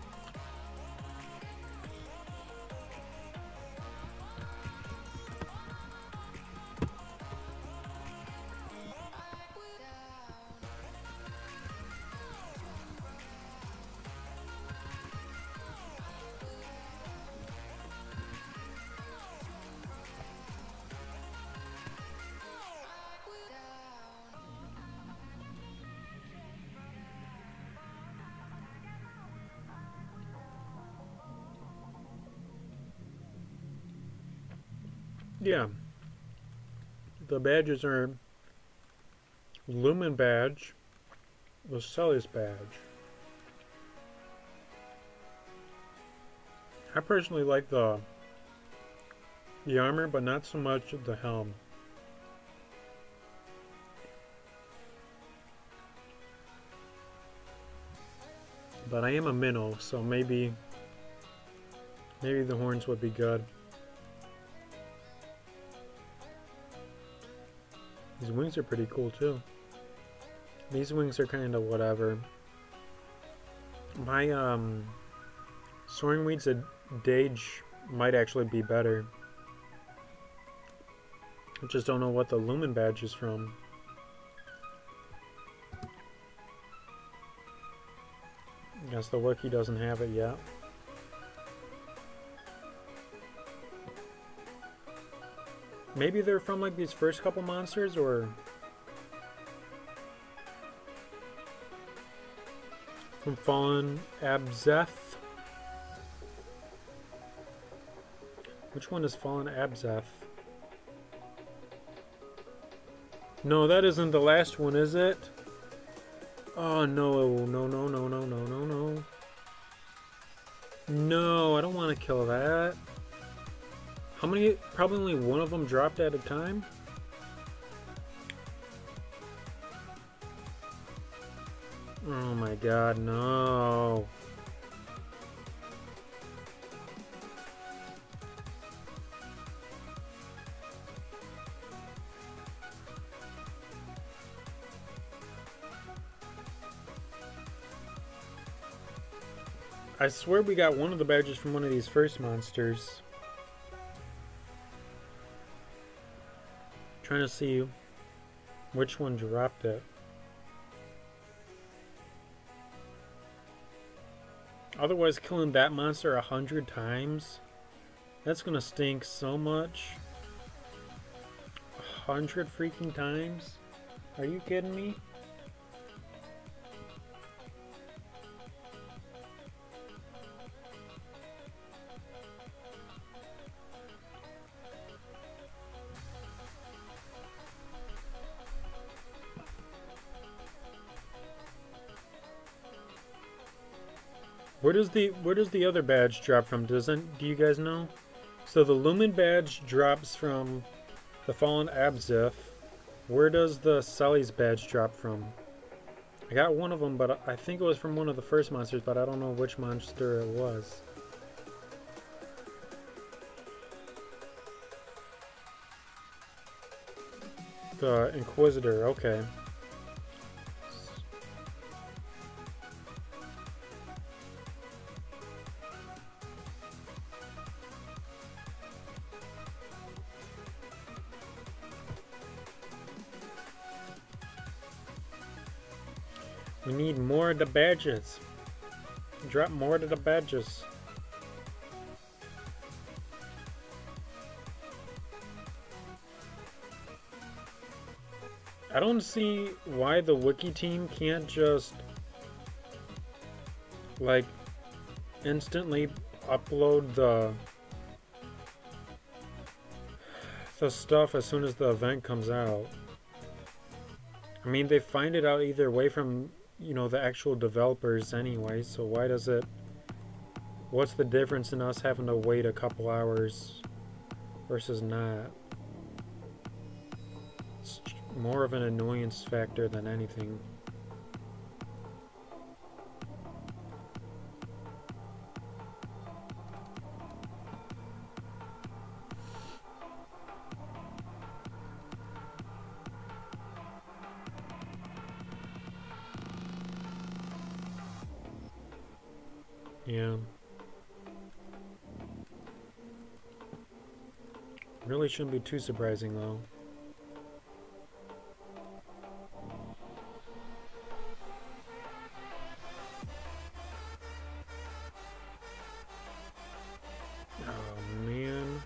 Yeah, the badges are Lumen badge, the Selly's badge. I personally like the armor, but not so much the helm. But I am a Minno, so maybe the horns would be good. These wings are pretty cool too. These wings are kind of whatever. My soaring wings at Dage might actually be better. I just don't know what the Lumen badge is from. I guess the wiki doesn't have it yet. Maybe they're from like these first couple monsters, or from Fallen Abzeth. Which one is Fallen Abzeth? No, that isn't the last one, is it? Oh no, no, no, no, no, no, no, no. No, I don't want to kill that. How many? Probably only one of them dropped at a time? Oh my god, no. I swear we got one of the badges from one of these first monsters. Trying to see which one dropped it. Otherwise, killing that monster 100 times, that's gonna stink so much. 100 freaking times? Are you kidding me? Where does the other badge drop from? Do you guys know? So the Lumen badge drops from the Fallen Abzith. Where does the Sully's badge drop from? I got one of them, but I think it was from one of the first monsters, but I don't know which monster it was. The Inquisitor, okay. We need more of the badges. Drop more of the badges. I don't see why the wiki team can't just like instantly upload the stuff as soon as the event comes out. I mean, they find it out either way from, you know, the actual developers anyway, so why does it... What's the difference in us having to wait a couple hours versus not? It's more of an annoyance factor than anything. Yeah. Really shouldn't be too surprising though. Oh man.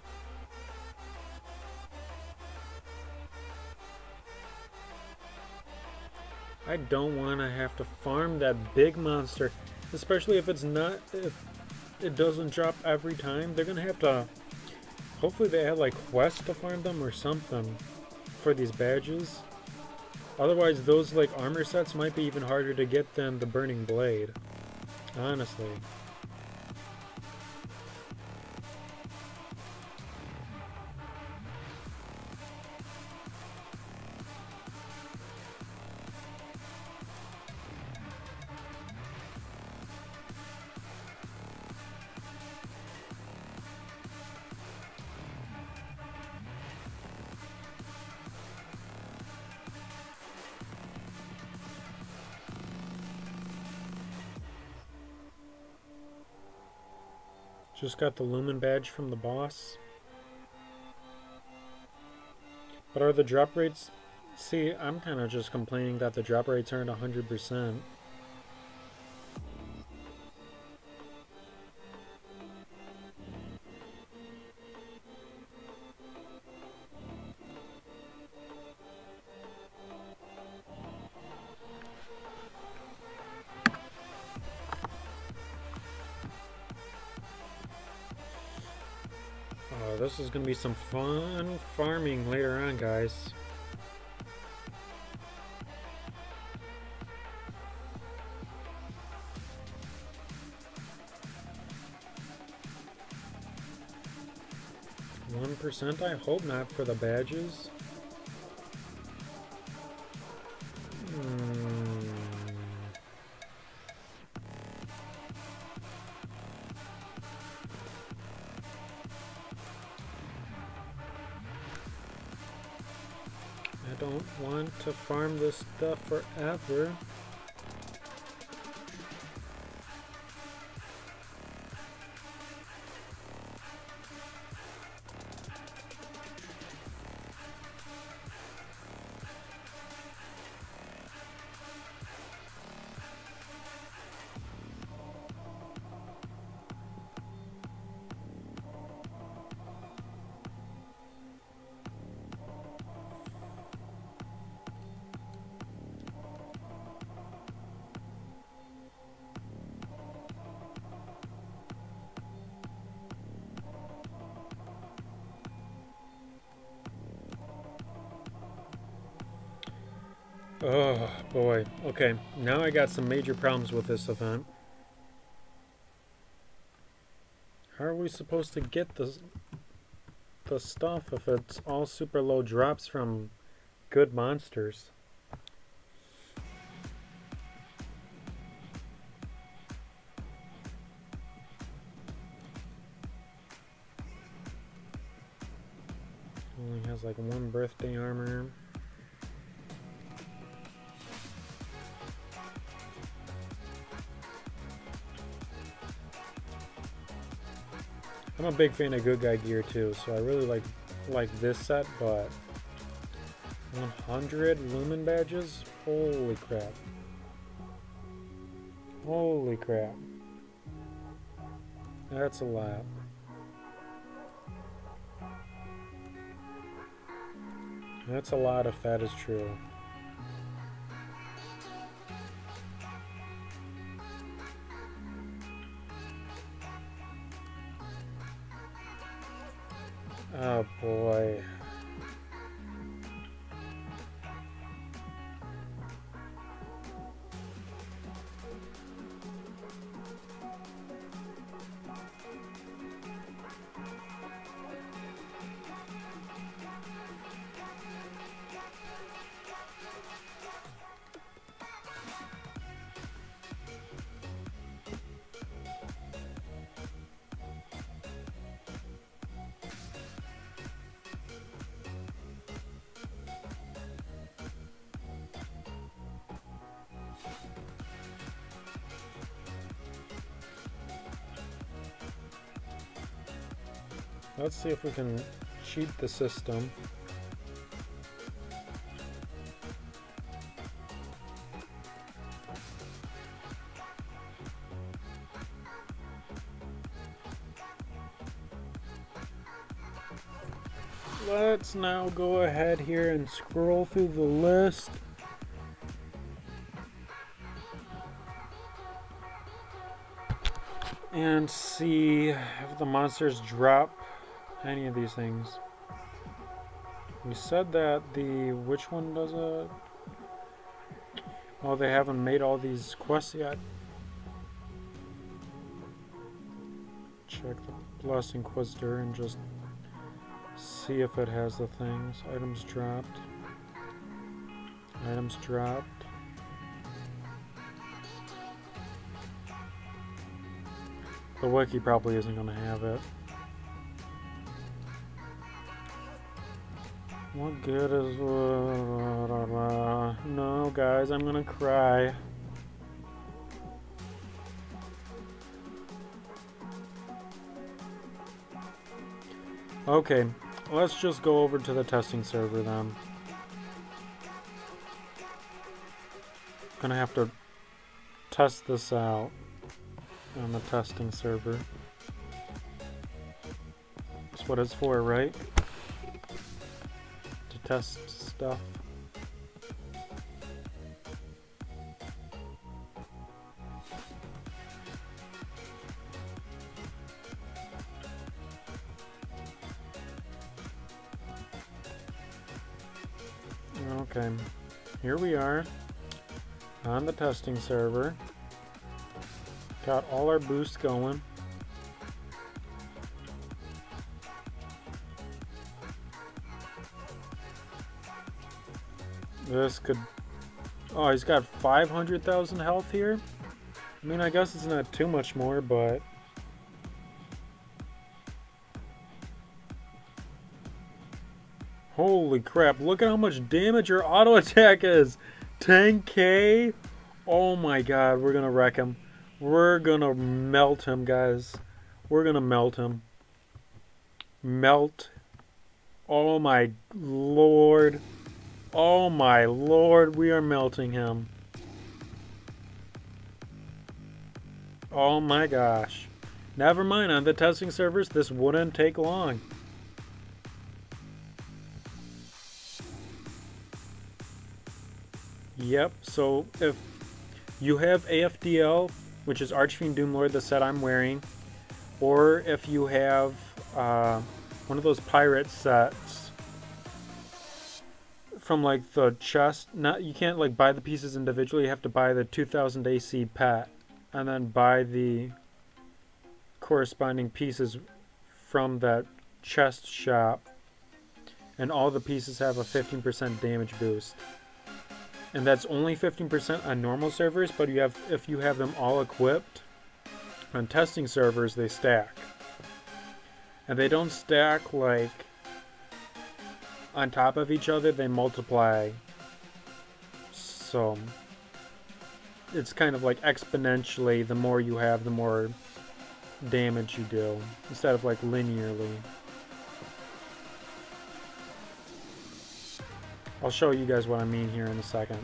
I don't want to have to farm that big monster. Especially if it's not, if it doesn't drop every time. They're gonna have to, hopefully they have like quests to farm them or something for these badges. Otherwise those like armor sets might be even harder to get than the Burning Blade. Honestly. Just got the Lumen badge from the boss. But are the drop rates... See, I'm kind of just complaining that the drop rates aren't 100%. This is going to be some fun farming later on, guys. %? I hope not for the badges. I don't want to farm this stuff forever. Oh boy. Okay, now I got some major problems with this event. How are we supposed to get the stuff if it's all super low drops from good monsters? Only has like one birthday armor. I'm a big fan of good guy gear too, so I really like this set, but 100 lumen badges? Holy crap. Holy crap. That's a lot. That's a lot if that is true. Oh boy. Let's see if we can cheat the system. Let's now go ahead here and scroll through the list. And see if the monsters drop any of these things. We said that which one does it? Oh, they haven't made all these quests yet. Check the Blessed Inquisitor and just see if it has the things. Items dropped. Items dropped. The wiki probably isn't going to have it. What good is... No, guys, I'm gonna cry. Okay, let's just go over to the testing server then. Gonna have to test this out on the testing server. That's what it's for, right? Test stuff. Okay, here we are on the testing server. Got all our boosts going. This could... Oh, he's got 500,000 health here? I mean, I guess it's not too much more, but... Holy crap, look at how much damage your auto attack is! 10k? Oh my god, we're gonna wreck him. We're gonna melt him, guys. We're gonna melt him. Melt. Oh my lord. Oh my lord, we are melting him. Oh my gosh. Never mind, on the testing servers, this wouldn't take long. Yep, so if you have AFDL, which is Archfiend Doomlord, the set I'm wearing, or if you have one of those pirate sets from like the chest. Not, you can't like buy the pieces individually. You have to buy the 2000 AC pet and then buy the corresponding pieces from that chest shop, and all the pieces have a 15% damage boost. And that's only 15% on normal servers, but if you have them all equipped on testing servers, they stack. And they don't stack like on top of each other, they multiply. So it's kind of like exponentially, the more you have, the more damage you do, instead of like linearly. I'll show you guys what I mean here in a second.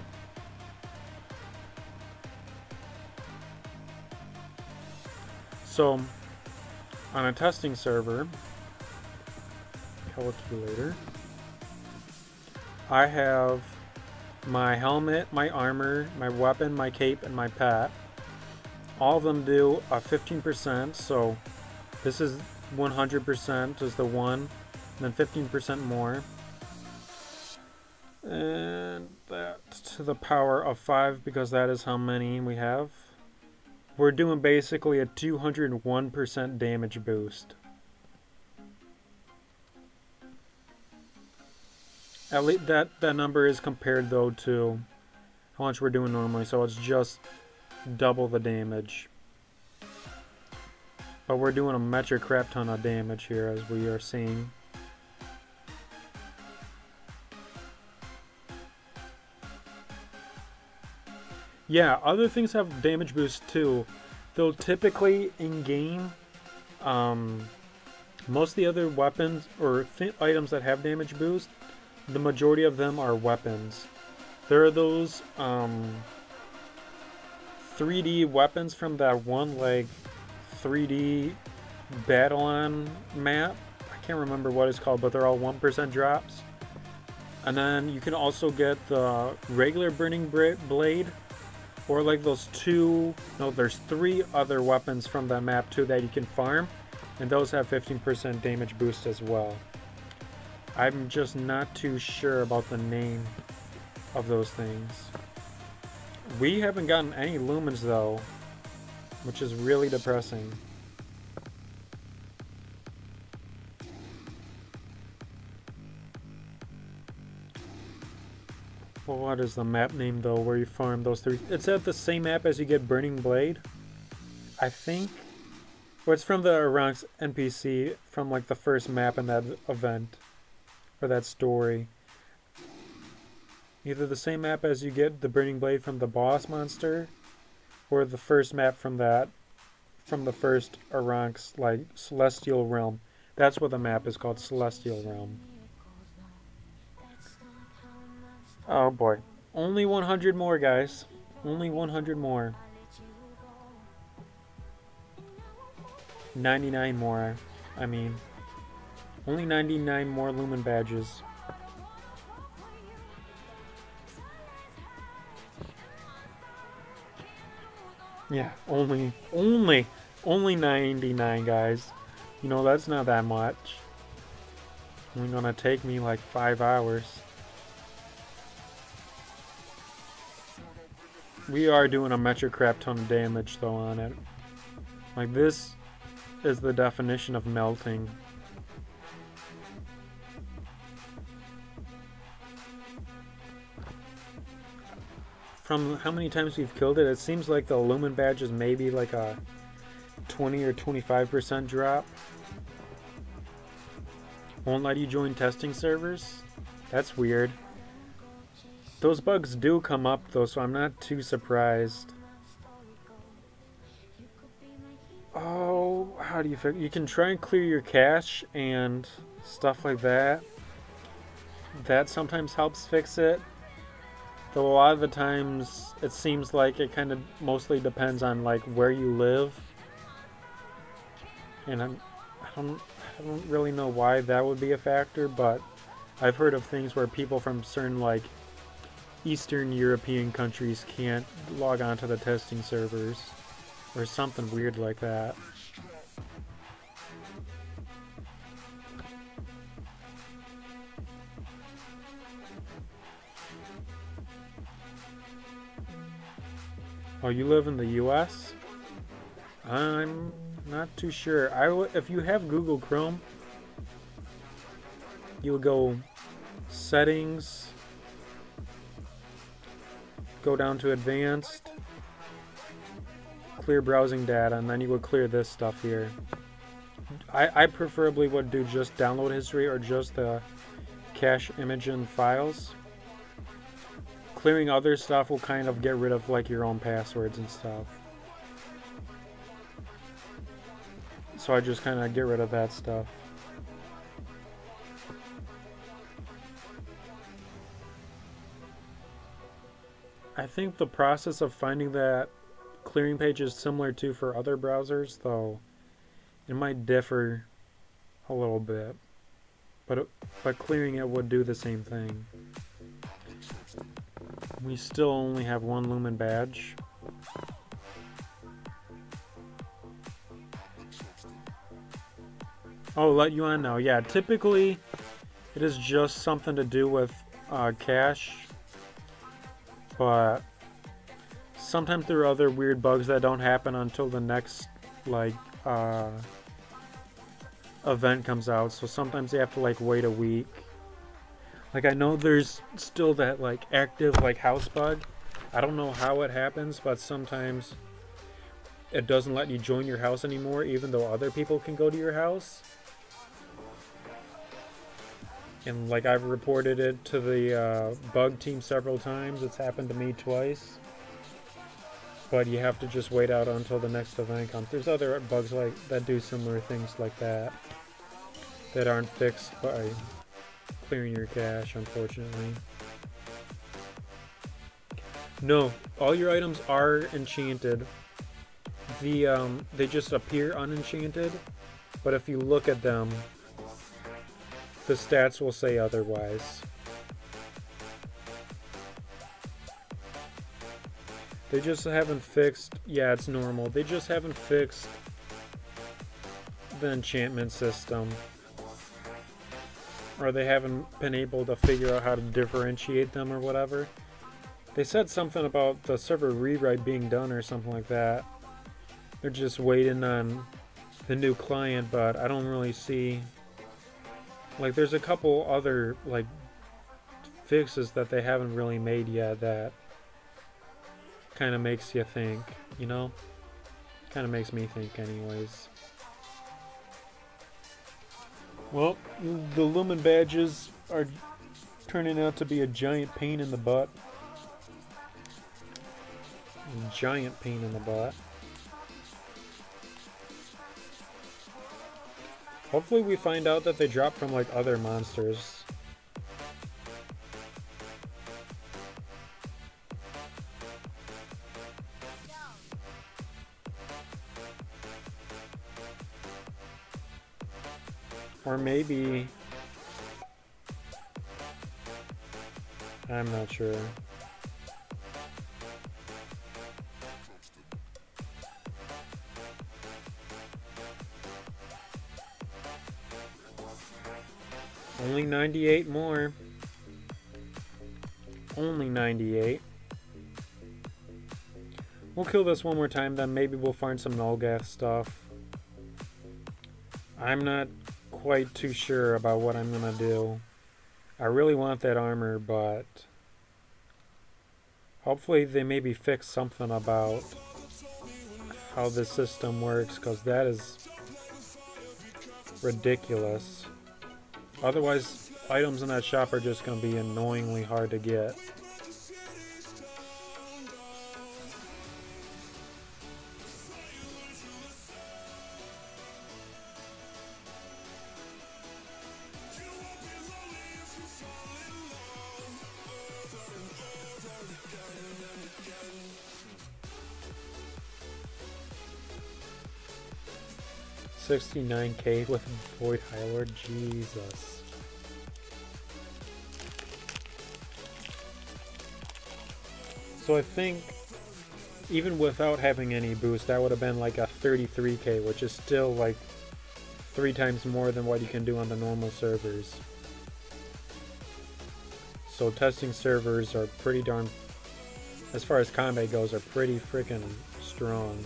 So, on a testing server, calculator, I have my helmet, my armor, my weapon, my cape, and my pet. All of them do a 15%, so this is 100% is the one, and then 15% more. And that's to the power of 5 because that is how many we have. We're doing basically a 201% damage boost. At least that number is compared though to how much we're doing normally, so it's just double the damage. But we're doing a metric crap ton of damage here, as we are seeing. Yeah, other things have damage boost too. Though typically in game, most of the other weapons or items that have damage boost, the majority of them are weapons. There are those 3D weapons from that one like 3D Battle-On map. I can't remember what it's called, but they're all 1% drops. And then you can also get the regular Burning Blade, or like those there's 3 other weapons from that map too that you can farm, and those have 15% damage boost as well. I'm just not too sure about the name of those things. We haven't gotten any lumens though, which is really depressing. Well, what is the map name though where you farm those 3? It's at the same map as you get Burning Blade, I think. Well, it's from the Aranx NPC from like the first map in that event, or that story. Either the same map as you get the Burning Blade from the boss monster, or the first map from the first Aranx, like Celestial Realm. That's what the map is called, Celestial Realm. Oh boy. Only 100 more, guys. Only 100 more. 99 more, I mean. Only 99 more Lumen badges. Yeah, only 99, guys. You know, that's not that much. It's gonna take me like 5 hours. We are doing a metric crap ton of damage though on it. Like, this is the definition of melting. From how many times we've killed it, it seems like the Lumen badge is maybe like a 20 or 25% drop. Won't let you join testing servers? That's weird. Those bugs do come up though, so I'm not too surprised. Oh, how do you fix? You can try and clear your cache and stuff like that. That sometimes helps fix it. Though a lot of the times it seems like it kind of mostly depends on like where you live. And I don't really know why that would be a factor, but I've heard of things where people from certain like Eastern European countries can't log on to the testing servers or something weird like that. Oh, you live in the US? I'm not too sure. If you have Google Chrome, you would go settings, go down to advanced, clear browsing data, and then you would clear this stuff here. I preferably would do just download history or just the cache image and files. Clearing other stuff will kind of get rid of like your own passwords and stuff. So I just kind of get rid of that stuff. I think the process of finding that clearing page is similar to for other browsers, though it might differ a little bit. But clearing it would do the same thing. We still only have one Lumen badge. Oh, let you on now. Yeah, typically it is just something to do with cache. But sometimes there are other weird bugs that don't happen until the next, like, event comes out. So sometimes you have to, like, wait a week. Like, I know there's still that, like, active, like, house bug. I don't know how it happens, but sometimes it doesn't let you join your house anymore, even though other people can go to your house. And, like, I've reported it to the bug team several times. It's happened to me twice. But you have to just wait out until the next event comes. There's other bugs like that do similar things like that that aren't fixed by clearing your cache, unfortunately. No, all your items are enchanted. They just appear unenchanted, but if you look at them, the stats will say otherwise. They just haven't fixed... Yeah, it's normal. They just haven't fixed the enchantment system. Or they haven't been able to figure out how to differentiate them or whatever. They said something about the server rewrite being done or something like that. They're just waiting on the new client, but I don't really see... Like, there's a couple other, like, fixes that they haven't really made yet that kind of makes you think, you know? Kind of makes me think anyways. Well, the Lumen badges are turning out to be a giant pain in the butt. A giant pain in the butt. Hopefully we find out that they drop from like other monsters. Or maybe... I'm not sure. Only 98 more. Only 98. We'll kill this one more time, then maybe we'll find some Nulgath stuff. I'm not quite too sure about what I'm gonna do. I really want that armor, but hopefully they maybe fix something about how the system works, because that is ridiculous. Otherwise, items in that shop are just going to be annoyingly hard to get. $69K with Void High Lord, Jesus. So I think even without having any boost, that would have been like a 33K, which is still like 3 times more than what you can do on the normal servers. So testing servers are pretty darn, as far as combat goes, are pretty freaking strong.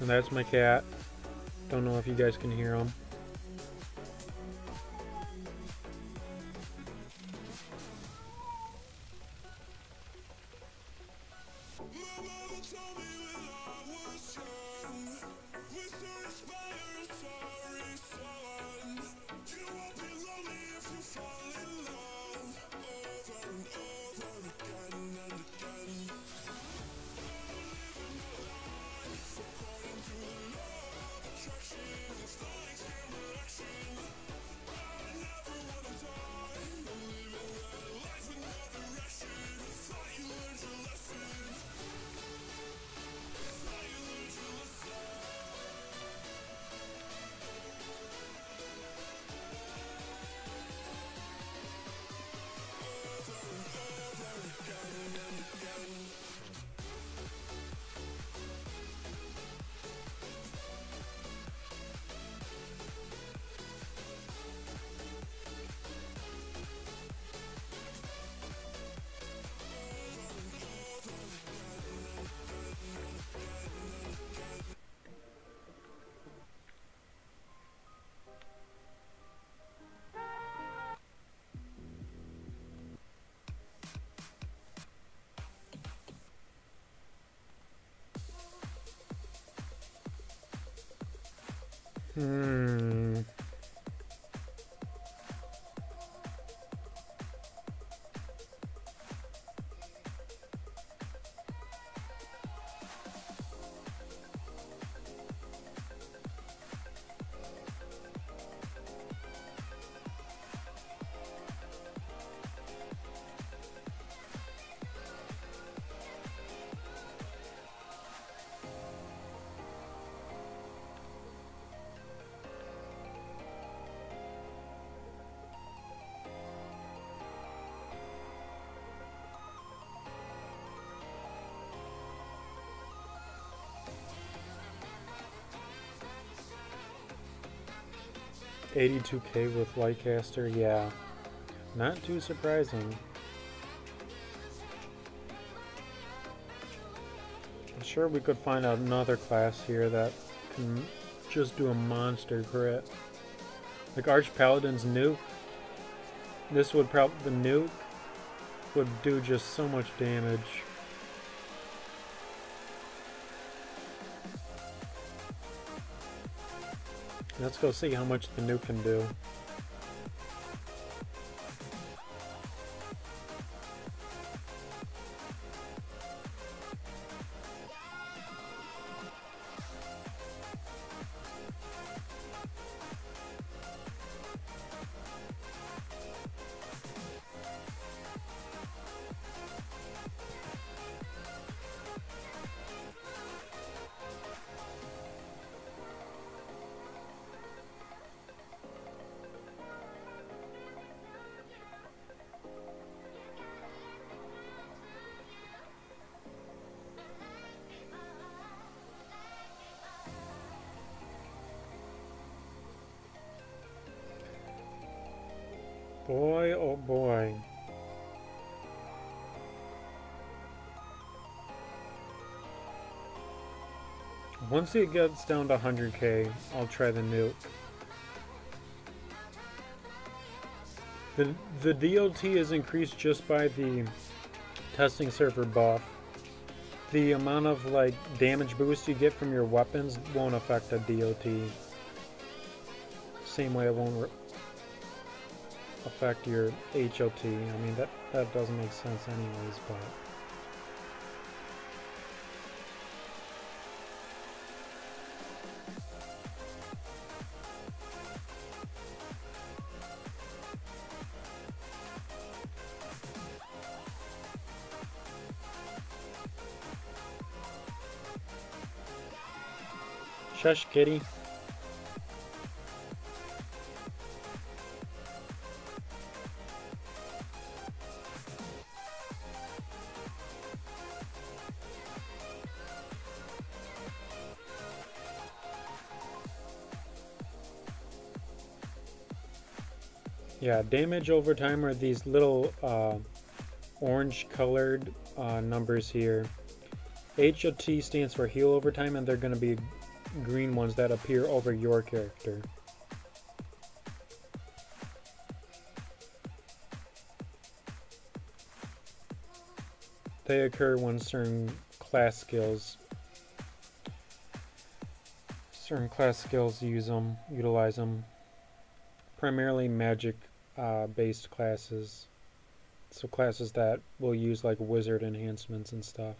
And that's my cat. Don't know if you guys can hear him. Hmm. $82K with Lightcaster, yeah. Not too surprising. I'm sure we could find another class here that can just do a monster crit. Like Arch Paladin's nuke. This would probably, the nuke would do just so much damage. Let's go see how much the nuke can do. Boy, oh boy. Once it gets down to 100k, I'll try the nuke. The DOT is increased just by the testing server buff. The amount of like damage boost you get from your weapons won't affect a DOT. Same way it won't affect your HOT. I mean, that doesn't make sense anyways, but... Shush, kitty. Yeah, damage over time are these little orange colored numbers here. HOT stands for heal over time, and they're going to be green ones that appear over your character. They occur when certain class skills utilize them. Primarily magic based classes. So classes that will use like wizard enhancements and stuff.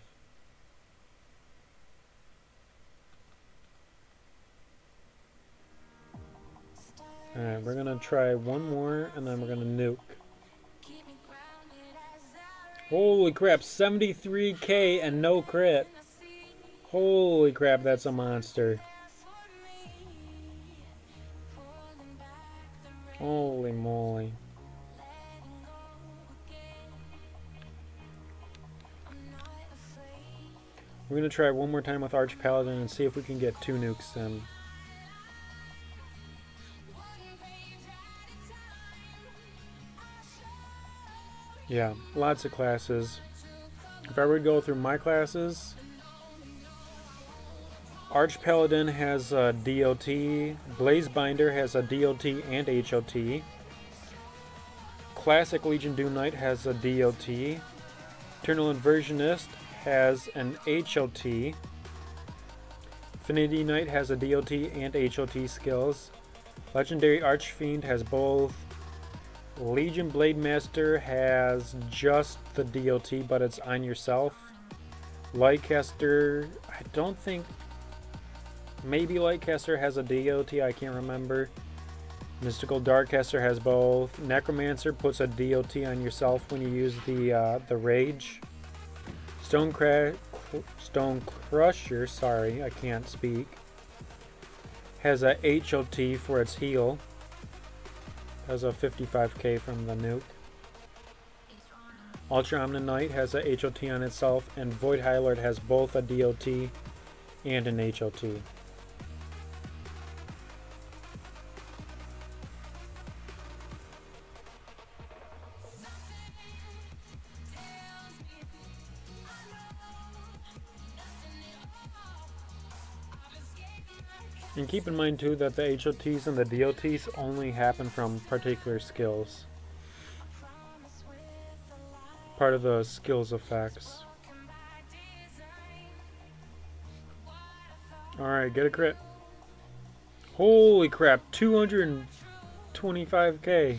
Alright, we're gonna try one more and then we're gonna nuke. Holy crap, 73k and no crit. Holy crap, that's a monster. Holy moly. We're gonna try one more time with Arch Paladin and see if we can get 2 nukes in. Yeah, lots of classes. If I were to go through my classes, Arch Paladin has a DOT, Blaze Binder has a DOT and HOT, Classic Legion Doom Knight has a DOT, Eternal Inversionist has an HOT, Affinity Knight has a DOT and HOT skills, Legendary Archfiend has both, Legion Blade Master has just the DOT, but it's on yourself. Lightcaster, I don't think, maybe Lightcaster has a DOT, I can't remember. Mystical Darkcaster has both. Necromancer puts a DOT on yourself when you use the Rage. Stone Crusher, sorry, I can't speak, has a HOT for its heal. Has a 55k from the nuke. Ultra Omni Knight has a HOT on itself, and Void Highlord has both a DOT and an HOT. And keep in mind too that the HOTs and the DOTs only happen from particular skills. Part of the skills effects. Alright, get a crit. Holy crap, 225k.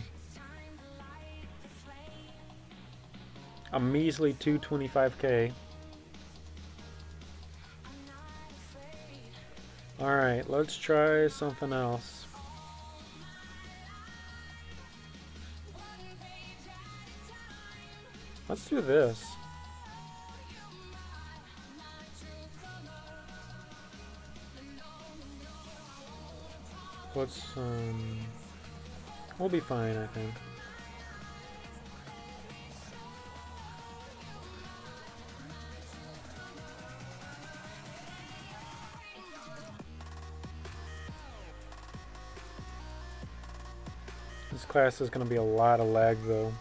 A measly 225k. Alright, let's try something else. Let's do this. Let's, we'll be fine, I think. This class is going to be a lot of lag though.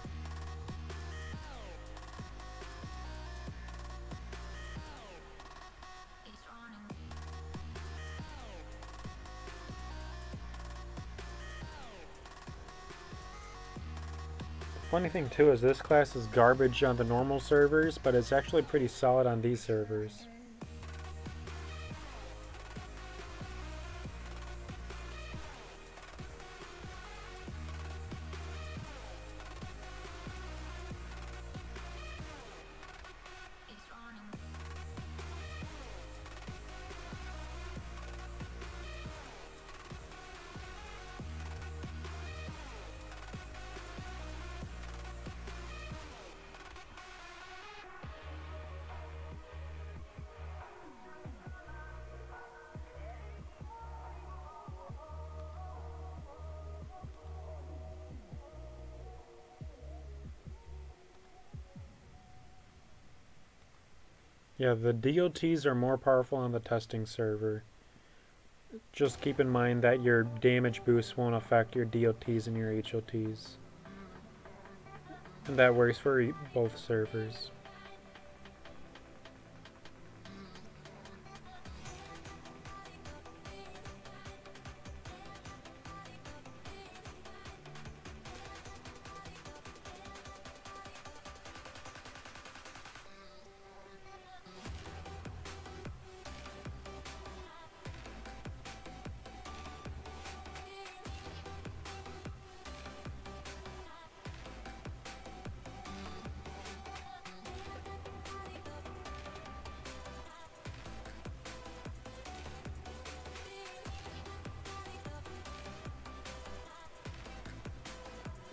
Funny thing too is this class is garbage on the normal servers, but it's actually pretty solid on these servers. Yeah, the DOTs are more powerful on the testing server. Just keep in mind that your damage boost won't affect your DOTs and your HOTs. And that works for both servers.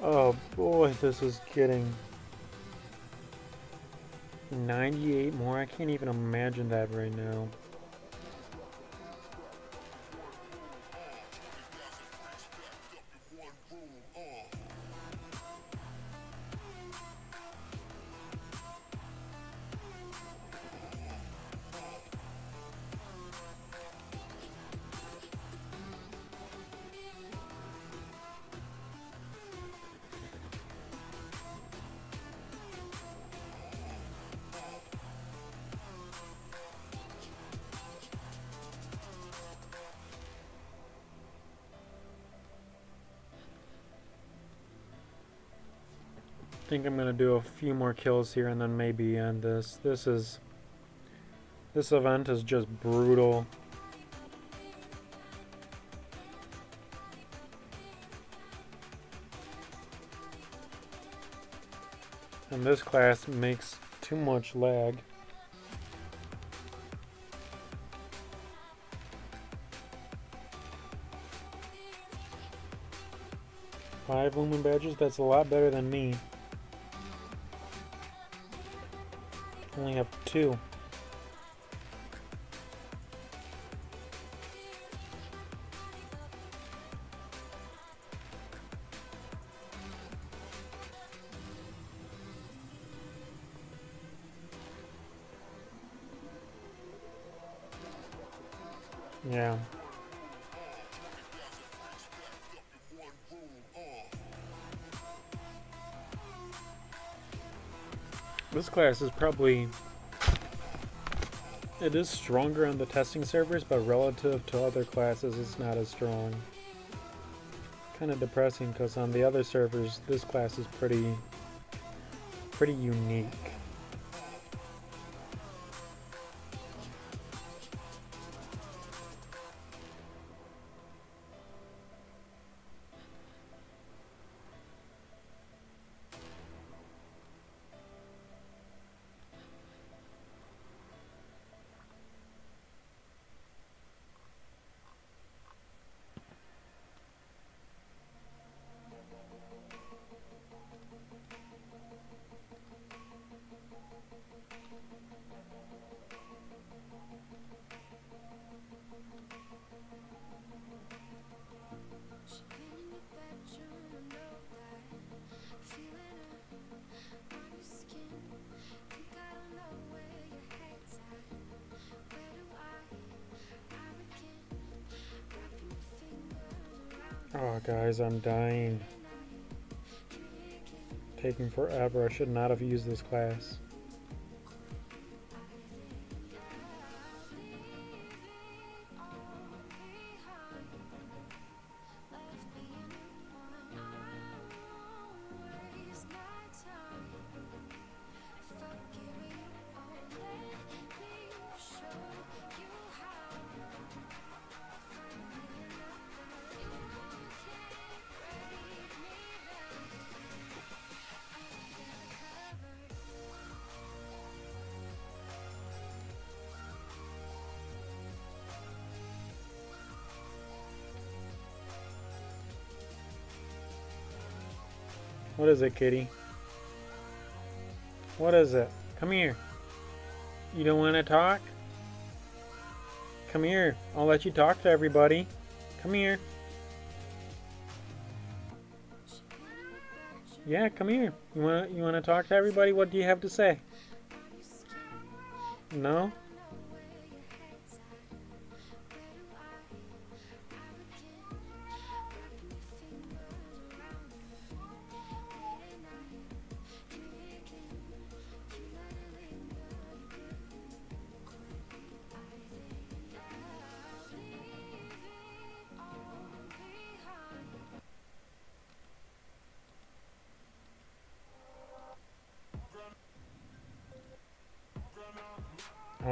Oh boy, this is getting 98 more. I can't even imagine that right now. I think I'm gonna do a few more kills here and then maybe end this. This event is just brutal. And this class makes too much lag. Five lumen badges, that's a lot better than me. Only have 2. Yeah. This class is probably... It is stronger on the testing servers, but relative to other classes, it's not as strong. Kind of depressing, because on the other servers, this class is pretty unique. Oh, guys, I'm dying. Taking forever. I should not have used this class. What is it, kitty? What is it? Come here. You don't want to talk? Come here. I'll let you talk to everybody. Come here. Yeah, come here. You wanna talk to everybody? What do you have to say? No?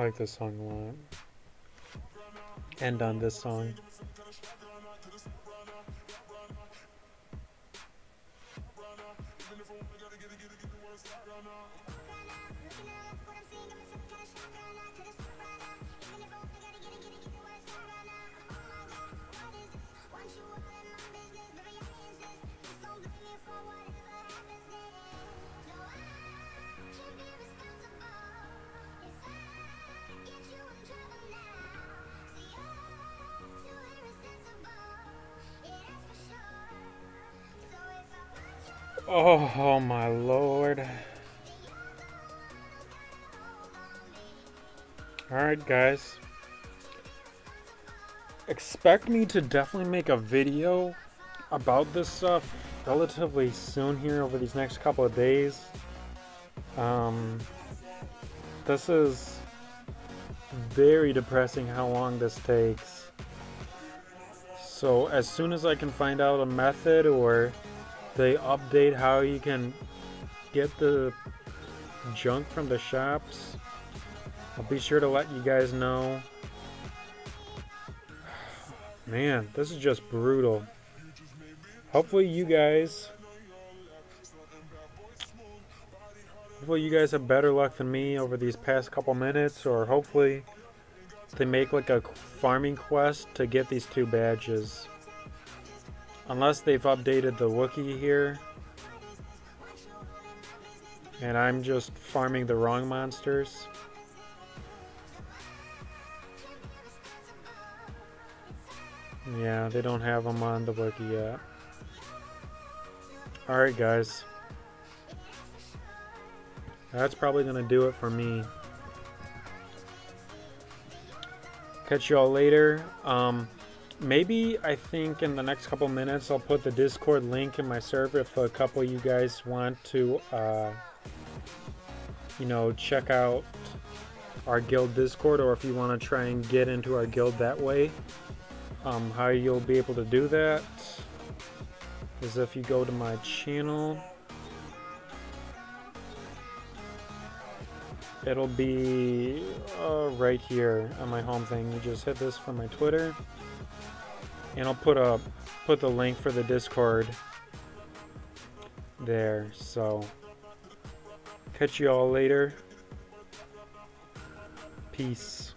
like this song a lot. End on this song. Oh my lord. Alright guys. Expect me to definitely make a video about this stuff relatively soon here over these next couple of days. This is very depressing how long this takes. So as soon as I can find out a method or they update how you can get the junk from the shops, I'll be sure to let you guys know. Man, this is just brutal. Hopefully you guys have better luck than me over these past couple minutes, or hopefully they make like a farming quest to get these 2 badges. Unless they've updated the Wookiee here and I'm just farming the wrong monsters. Yeah, they don't have them on the Wookiee yet. Alright guys. That's probably going to do it for me. Catch y'all later. Maybe I think in the next couple minutes I'll put the Discord link in my server if a couple of you guys want to, you know, check out our guild Discord, or if you want to try and get into our guild that way. How you'll be able to do that is if you go to my channel. It'll be right here on my home thing. You just hit this from my Twitter, and I'll put the link for the Discord there. So catch you all later. Peace.